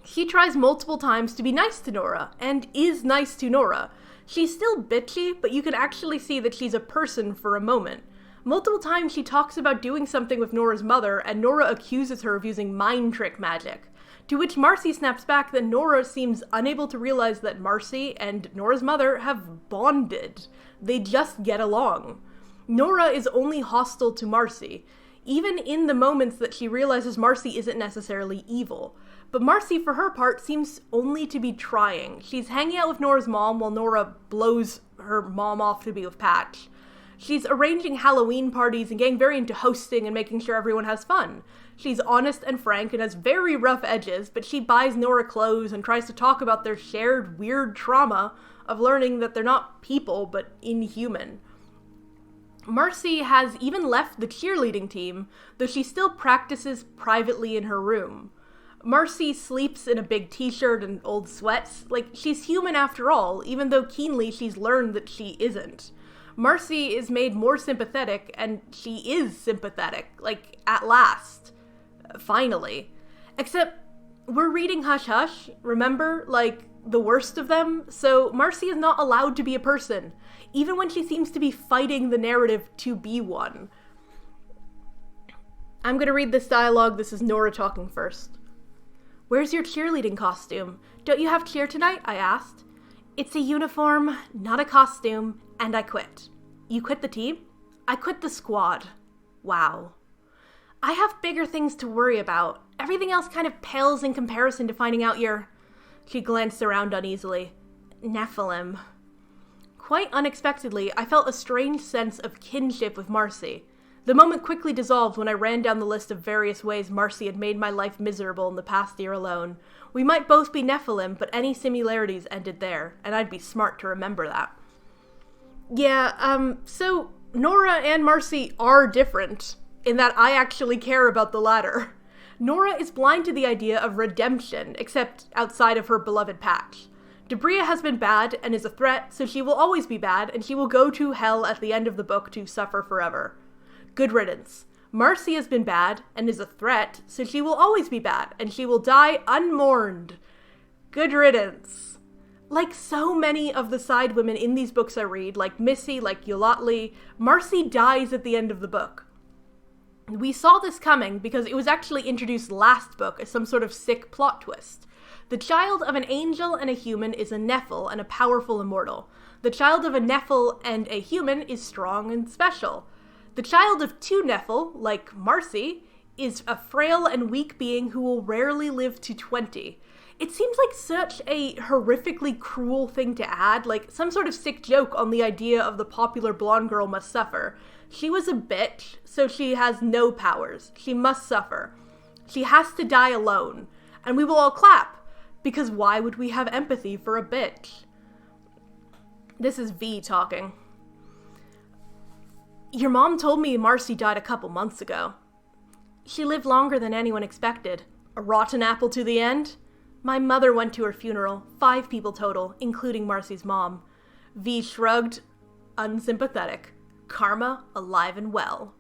She tries multiple times to be nice to Nora, and is nice to Nora. She's still bitchy, but you can actually see that she's a person for a moment. Multiple times she talks about doing something with Nora's mother, and Nora accuses her of using mind trick magic. To which Marcie snaps back that Nora seems unable to realize that Marcie and Nora's mother have bonded. They just get along. Nora is only hostile to Marcie, even in the moments that she realizes Marcie isn't necessarily evil. But Marcie, for her part, seems only to be trying. She's hanging out with Nora's mom while Nora blows her mom off to be with Patch. She's arranging Halloween parties and getting very into hosting and making sure everyone has fun. She's honest and frank and has very rough edges, but she buys Nora clothes and tries to talk about their shared weird trauma of learning that they're not people, but inhuman. Marcie has even left the cheerleading team, though she still practices privately in her room. Marcie sleeps in a big t-shirt and old sweats. Like, she's human after all, even though keenly she's learned that she isn't. Marcie is made more sympathetic, and she is sympathetic, like, at last. Finally. Except, we're reading Hush Hush, remember? Like, the worst of them? So Marcie is not allowed to be a person, even when she seems to be fighting the narrative to be one. I'm gonna read this dialogue. This is Nora talking first. "Where's your cheerleading costume? Don't you have cheer tonight?" I asked. "It's a uniform, not a costume, and I quit." "You quit the team?" "I quit the squad." Wow. "I have bigger things to worry about. Everything else kind of pales in comparison to finding out you're..." She glanced around uneasily. "Nephilim." Quite unexpectedly, I felt a strange sense of kinship with Marcie. The moment quickly dissolved when I ran down the list of various ways Marcie had made my life miserable in the past year alone. We might both be Nephilim, but any similarities ended there, and I'd be smart to remember that. Yeah, so Nora and Marcie are different, in that I actually care about the latter. Nora is blind to the idea of redemption, except outside of her beloved Patch. Debria has been bad and is a threat, so she will always be bad, and she will go to hell at the end of the book to suffer forever. Good riddance. Marcie has been bad and is a threat, so she will always be bad, and she will die unmourned. Good riddance. Like so many of the side women in these books I read, like Missy, like Yolatli, Marcie dies at the end of the book. We saw this coming because it was actually introduced last book as some sort of sick plot twist. The child of an angel and a human is a Nephil and a powerful immortal. The child of a Nephil and a human is strong and special. The child of two Nephil, like Marcie, is a frail and weak being who will rarely live to 20. It seems like such a horrifically cruel thing to add, like some sort of sick joke on the idea of the popular blonde girl must suffer. She was a bitch, so she has no powers. She must suffer. She has to die alone. And we will all clap, because why would we have empathy for a bitch? This is V talking. Your mom told me Marcie died a couple months ago. She lived longer than anyone expected. A rotten apple to the end? My mother went to her funeral, 5 people total, including Marcie's mom. V shrugged, unsympathetic. Karma alive and well.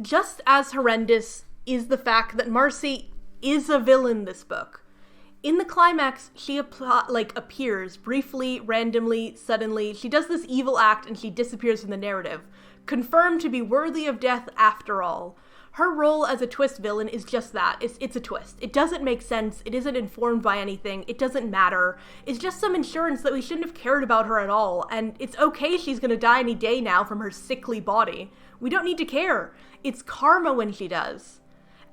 Just as horrendous is the fact that Marcie is a villain this book. In the climax, she appears briefly, randomly, suddenly. She does this evil act and she disappears from the narrative, confirmed to be worthy of death after all. Her role as a twist villain is just that. It's a twist. It doesn't make sense. It isn't informed by anything. It doesn't matter. It's just some insurance that we shouldn't have cared about her at all. And it's okay she's gonna die any day now from her sickly body. We don't need to care. It's karma when she does.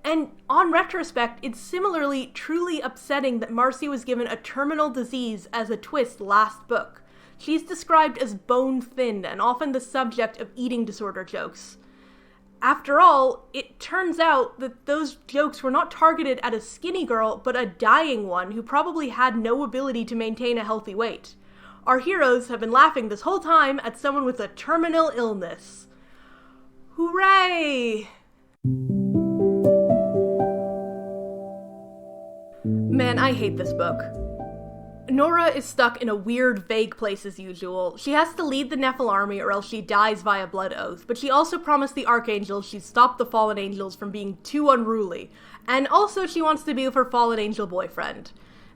And on retrospect, it's similarly truly upsetting that Marcie was given a terminal disease as a twist last book. She's described as bone-thin and often the subject of eating disorder jokes. After all, it turns out that those jokes were not targeted at a skinny girl, but a dying one who probably had no ability to maintain a healthy weight. Our heroes have been laughing this whole time at someone with a terminal illness. Hooray! Man, I hate this book. Nora is stuck in a weird, vague place as usual. She has to lead the Nephil army or else she dies via blood oath, but she also promised the Archangel she'd stop the fallen angels from being too unruly, and also she wants to be with her fallen angel boyfriend.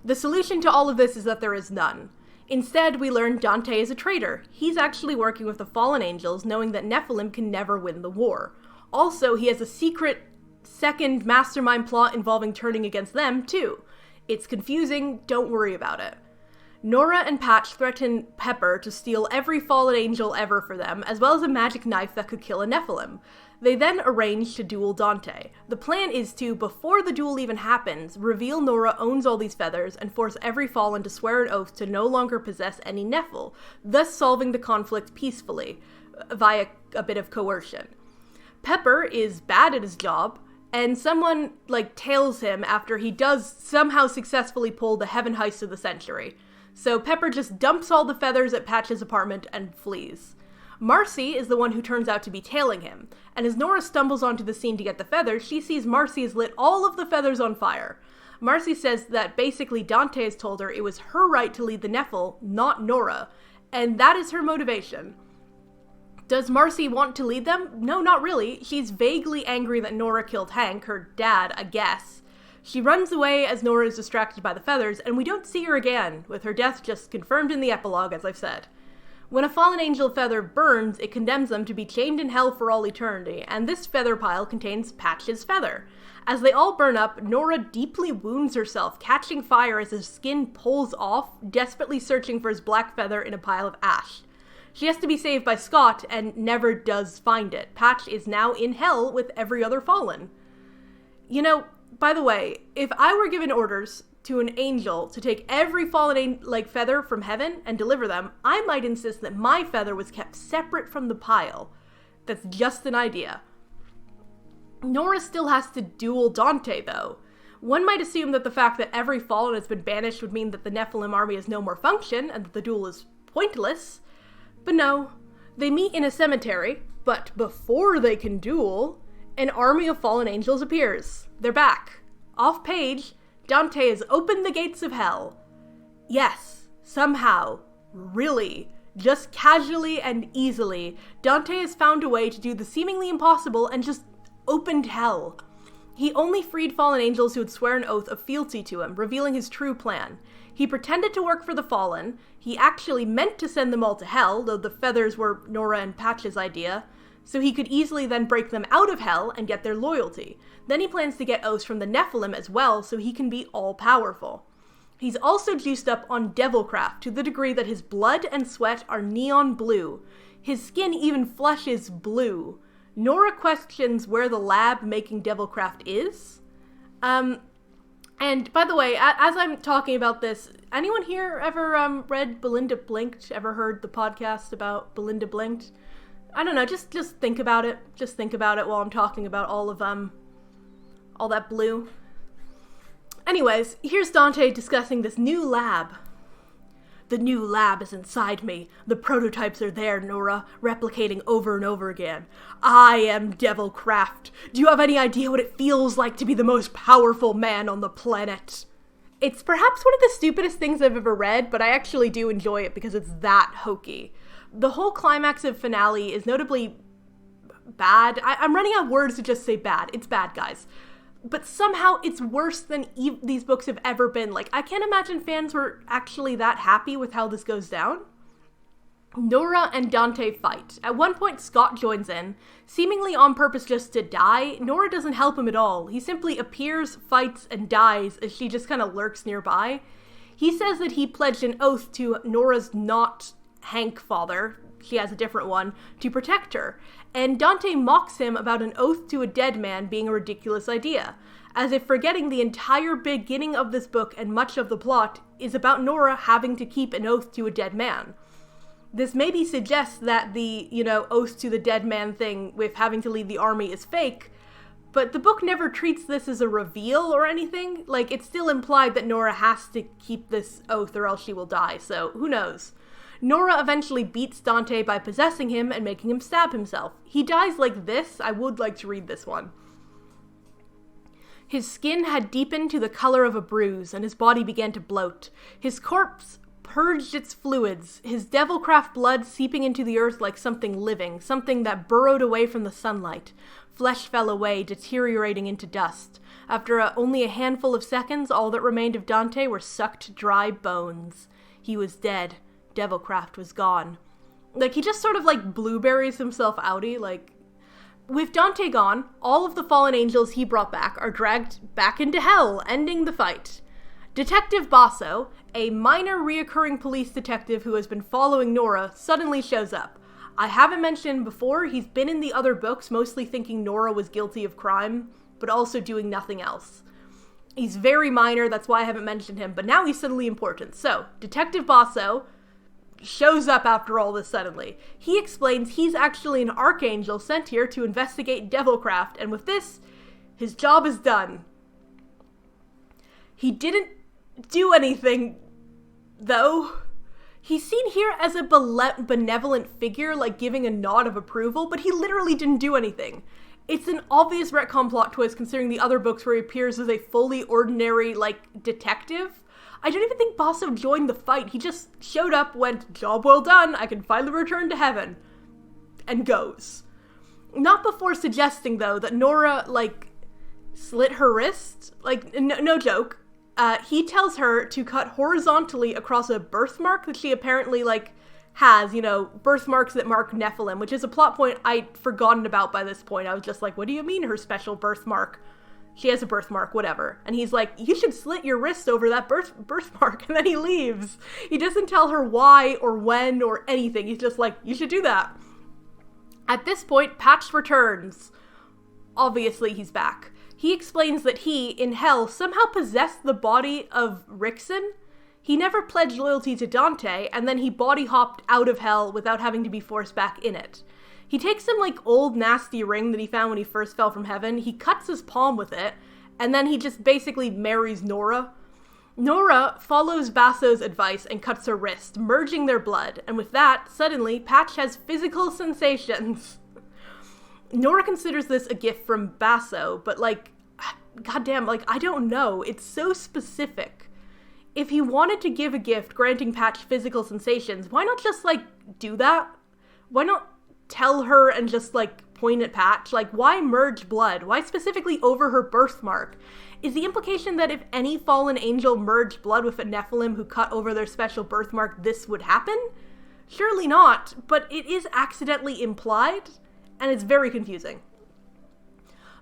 The solution to all of this is that there is none. Instead, we learn Dante is a traitor. He's actually working with the fallen angels, knowing that Nephilim can never win the war. Also, he has a secret second mastermind plot involving turning against them, too. It's confusing, don't worry about it. Nora and Patch threaten Pepper to steal every fallen angel ever for them, as well as a magic knife that could kill a Nephilim. They then arrange to duel Dante. The plan is to, before the duel even happens, reveal Nora owns all these feathers and force every fallen to swear an oath to no longer possess any Nephil, thus solving the conflict peacefully, via a bit of coercion. Pepper is bad at his job, and someone, tails him after he does somehow successfully pull the heaven heist of the century. So Pepper just dumps all the feathers at Patch's apartment and flees. Marcie is the one who turns out to be tailing him, and as Nora stumbles onto the scene to get the feathers, she sees Marcie has lit all of the feathers on fire. Marcie says that basically Dante has told her it was her right to lead the Nephil, not Nora, and that is her motivation. Does Marcie want to lead them? No, not really. She's vaguely angry that Nora killed Hank, her dad, I guess. She runs away as Nora is distracted by the feathers, and we don't see her again, with her death just confirmed in the epilogue, as I've said. When a fallen angel feather burns, it condemns them to be chained in hell for all eternity, and this feather pile contains Patch's feather. As they all burn up, Nora deeply wounds herself, catching fire as his skin pulls off, desperately searching for his black feather in a pile of ash. She has to be saved by Scott, and never does find it. Patch is now in hell with every other fallen. You know, by the way, if I were given orders to an angel to take every fallen feather from heaven and deliver them, I might insist that my feather was kept separate from the pile. That's just an idea. Nora still has to duel Dante, though. One might assume that the fact that every fallen has been banished would mean that the Nephilim army has no more function and that the duel is pointless. But no, they meet in a cemetery, but before they can duel, an army of fallen angels appears. They're back. Off page, Dante has opened the gates of hell. Yes, somehow, really, just casually and easily, Dante has found a way to do the seemingly impossible and just opened hell. He only freed fallen angels who would swear an oath of fealty to him, revealing his true plan. He pretended to work for the fallen. He actually meant to send them all to hell, though the feathers were Nora and Patch's idea, so he could easily then break them out of hell and get their loyalty. Then he plans to get oaths from the Nephilim as well, so he can be all-powerful. He's also juiced up on devilcraft to the degree that his blood and sweat are neon blue. His skin even flushes blue. Nora questions where the lab making devilcraft is. And by the way, as I'm talking about this, anyone here ever read Belinda Blinked? Ever heard the podcast about Belinda Blinked? I don't know, just think about it. Just think about it while I'm talking about all that blue. Anyways, here's Dante discussing this new lab. The new lab is inside me. The prototypes are there, Nora, replicating over and over again. I am Devilcraft. Do you have any idea what it feels like to be the most powerful man on the planet? It's perhaps one of the stupidest things I've ever read, but I actually do enjoy it because it's that hokey. The whole climax of finale is notably bad. I'm running out of words to just say bad. It's bad, guys. But somehow it's worse than these books have ever been. Like, I can't imagine fans were actually that happy with how this goes down. Nora and Dante fight. At one point, Scott joins in, seemingly on purpose just to die. Nora doesn't help him at all. He simply appears, fights, and dies as she just kind of lurks nearby. He says that he pledged an oath to Nora's not Hank father, she has a different one, to protect her. And Dante mocks him about an oath to a dead man being a ridiculous idea, as if forgetting the entire beginning of this book and much of the plot is about Nora having to keep an oath to a dead man. This maybe suggests that the, oath to the dead man thing with having to leave the army is fake, but the book never treats this as a reveal or anything. Like, it's still implied that Nora has to keep this oath or else she will die, so who knows. Nora eventually beats Dante by possessing him and making him stab himself. He dies like this. I would like to read this one. His skin had deepened to the color of a bruise, and his body began to bloat. His corpse purged its fluids, his devilcraft blood seeping into the earth like something living, something that burrowed away from the sunlight. Flesh fell away, deteriorating into dust. After only a handful of seconds, all that remained of Dante were sucked dry bones. He was dead. Devilcraft was gone. Like, he just sort of, blueberries himself outy, With Dante gone, all of the fallen angels he brought back are dragged back into hell, ending the fight. Detective Basso, a minor reoccurring police detective who has been following Nora, suddenly shows up. I haven't mentioned before, he's been in the other books, mostly thinking Nora was guilty of crime, but also doing nothing else. He's very minor, that's why I haven't mentioned him, but now he's suddenly important. So, Detective Basso shows up after all this suddenly. He explains he's actually an archangel sent here to investigate Devilcraft, and with this, his job is done. He didn't do anything, though. He's seen here as a benevolent figure, giving a nod of approval, but he literally didn't do anything. It's an obvious retcon plot twist considering the other books where he appears as a fully ordinary, detective. I don't even think Basso joined the fight. He just showed up, went, job well done, I can finally return to heaven, and goes. Not before suggesting, though, that Nora, slit her wrist. No joke. He tells her to cut horizontally across a birthmark that she apparently, has, birthmarks that mark Nephilim, which is a plot point I'd forgotten about by this point. I was just like, what do you mean her special birthmark? She has a birthmark, whatever. And he's like, you should slit your wrist over that birthmark. And then he leaves. He doesn't tell her why or when or anything. He's just like, you should do that. At this point, Patch returns. Obviously, he's back. He explains that he, in hell, somehow possessed the body of Rickson. He never pledged loyalty to Dante, and then he body hopped out of hell without having to be forced back in it. He takes some, old nasty ring that he found when he first fell from heaven, he cuts his palm with it, and then he just basically marries Nora. Nora follows Basso's advice and cuts her wrist, merging their blood, and with that, suddenly, Patch has physical sensations. Nora considers this a gift from Basso, but, goddamn, I don't know, it's so specific. If he wanted to give a gift granting Patch physical sensations, why not just, do that? Why not tell her and just, point at Patch? Like, why merge blood? Why specifically over her birthmark? Is the implication that if any fallen angel merged blood with a Nephilim who cut over their special birthmark, this would happen? Surely not, but it is accidentally implied, and it's very confusing.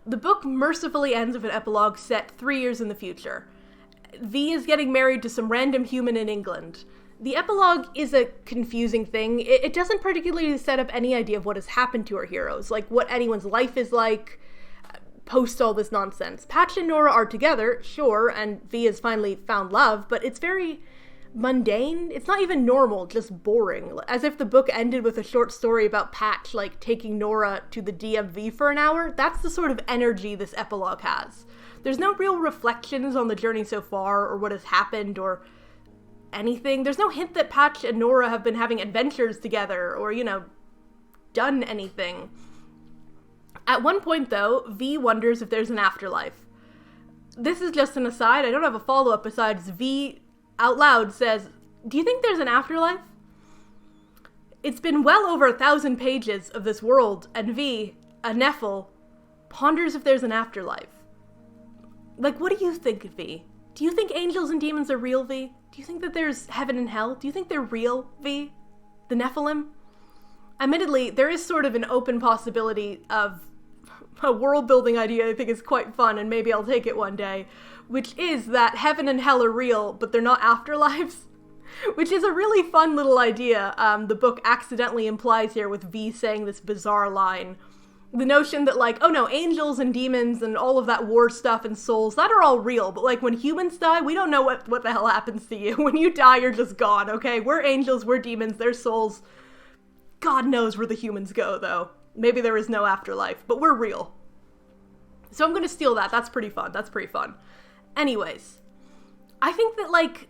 The book mercifully ends with an epilogue set 3 years in the future. V is getting married to some random human in England. The epilogue is a confusing thing. It doesn't particularly set up any idea of what has happened to our heroes, like what anyone's life is like, post all this nonsense. Patch and Nora are together, sure, and V has finally found love, but it's very mundane. It's not even normal, just boring. As if the book ended with a short story about Patch, like, taking Nora to the DMV for an hour. That's the sort of energy this epilogue has. There's no real reflections on the journey so far, or what has happened, or anything. There's no hint that Patch and Nora have been having adventures together, or, done anything. At one point, though, V wonders if there's an afterlife. This is just an aside. I don't have a follow-up besides V out loud says, "Do you think there's an afterlife?" It's been well over 1,000 pages of this world, and V, a Nephil, ponders if there's an afterlife. Like, what do you think, V? Do you think angels and demons are real, V? Do you think that there's heaven and hell? Do you think they're real, V? The Nephilim? Admittedly, there is sort of an open possibility of a world-building idea I think is quite fun, and maybe I'll take it one day, which is that heaven and hell are real, but they're not afterlives, which is a really fun little idea the book accidentally implies here with V saying this bizarre line. The notion that, like, oh no, angels and demons and all of that war stuff and souls, that are all real, but, like, when humans die, we don't know what the hell happens to you. When you die, you're just gone, okay? We're angels, we're demons, they're souls. God knows where the humans go, though. Maybe there is no afterlife, but we're real. So I'm gonna steal that. That's pretty fun. Anyways, I think that, like,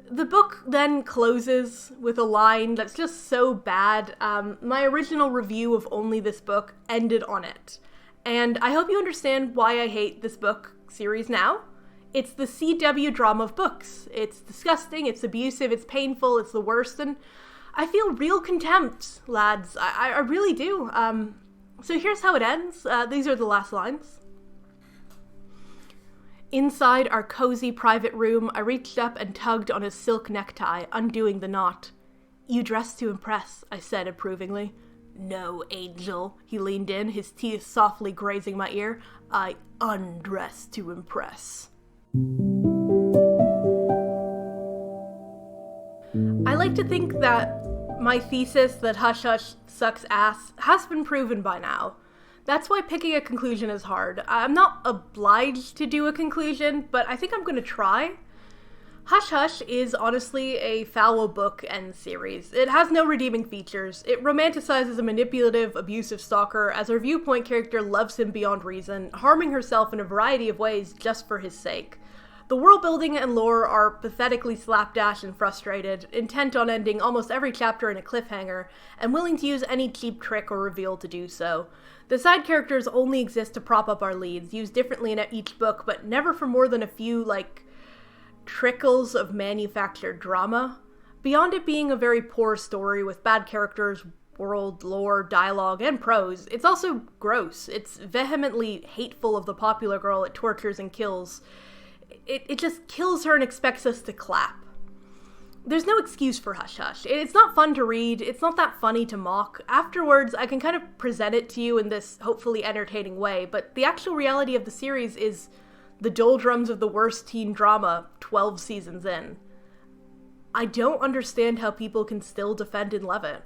the book then closes with a line that's just so bad. My original review of only this book ended on it. And I hope you understand why I hate this book series now. It's the CW drama of books. It's disgusting, it's abusive, it's painful, it's the worst, and I feel real contempt, lads. I really do. So here's how it ends. These are the last lines. Inside our cozy private room, I reached up and tugged on his silk necktie, undoing the knot. "You dress to impress," I said approvingly. "No, Angel," he leaned in, his teeth softly grazing my ear. "I undress to impress." I like to think that my thesis that Hush Hush sucks ass has been proven by now. That's why picking a conclusion is hard. I'm not obliged to do a conclusion, but I think I'm gonna try. Hush Hush is honestly a foul book and series. It has no redeeming features. It romanticizes a manipulative, abusive stalker as her viewpoint character loves him beyond reason, harming herself in a variety of ways just for his sake. The world building and lore are pathetically slapdash and frustrated, intent on ending almost every chapter in a cliffhanger, and willing to use any cheap trick or reveal to do so. The side characters only exist to prop up our leads, used differently in each book, but never for more than a few, trickles of manufactured drama. Beyond it being a very poor story with bad characters, world, lore, dialogue, and prose, it's also gross. It's vehemently hateful of the popular girl it tortures and kills. It just kills her and expects us to clap. There's no excuse for Hush Hush. It's not fun to read. It's not that funny to mock. Afterwards, I can kind of present it to you in this hopefully entertaining way, but the actual reality of the series is the doldrums of the worst teen drama 12 seasons in. I don't understand how people can still defend and love it.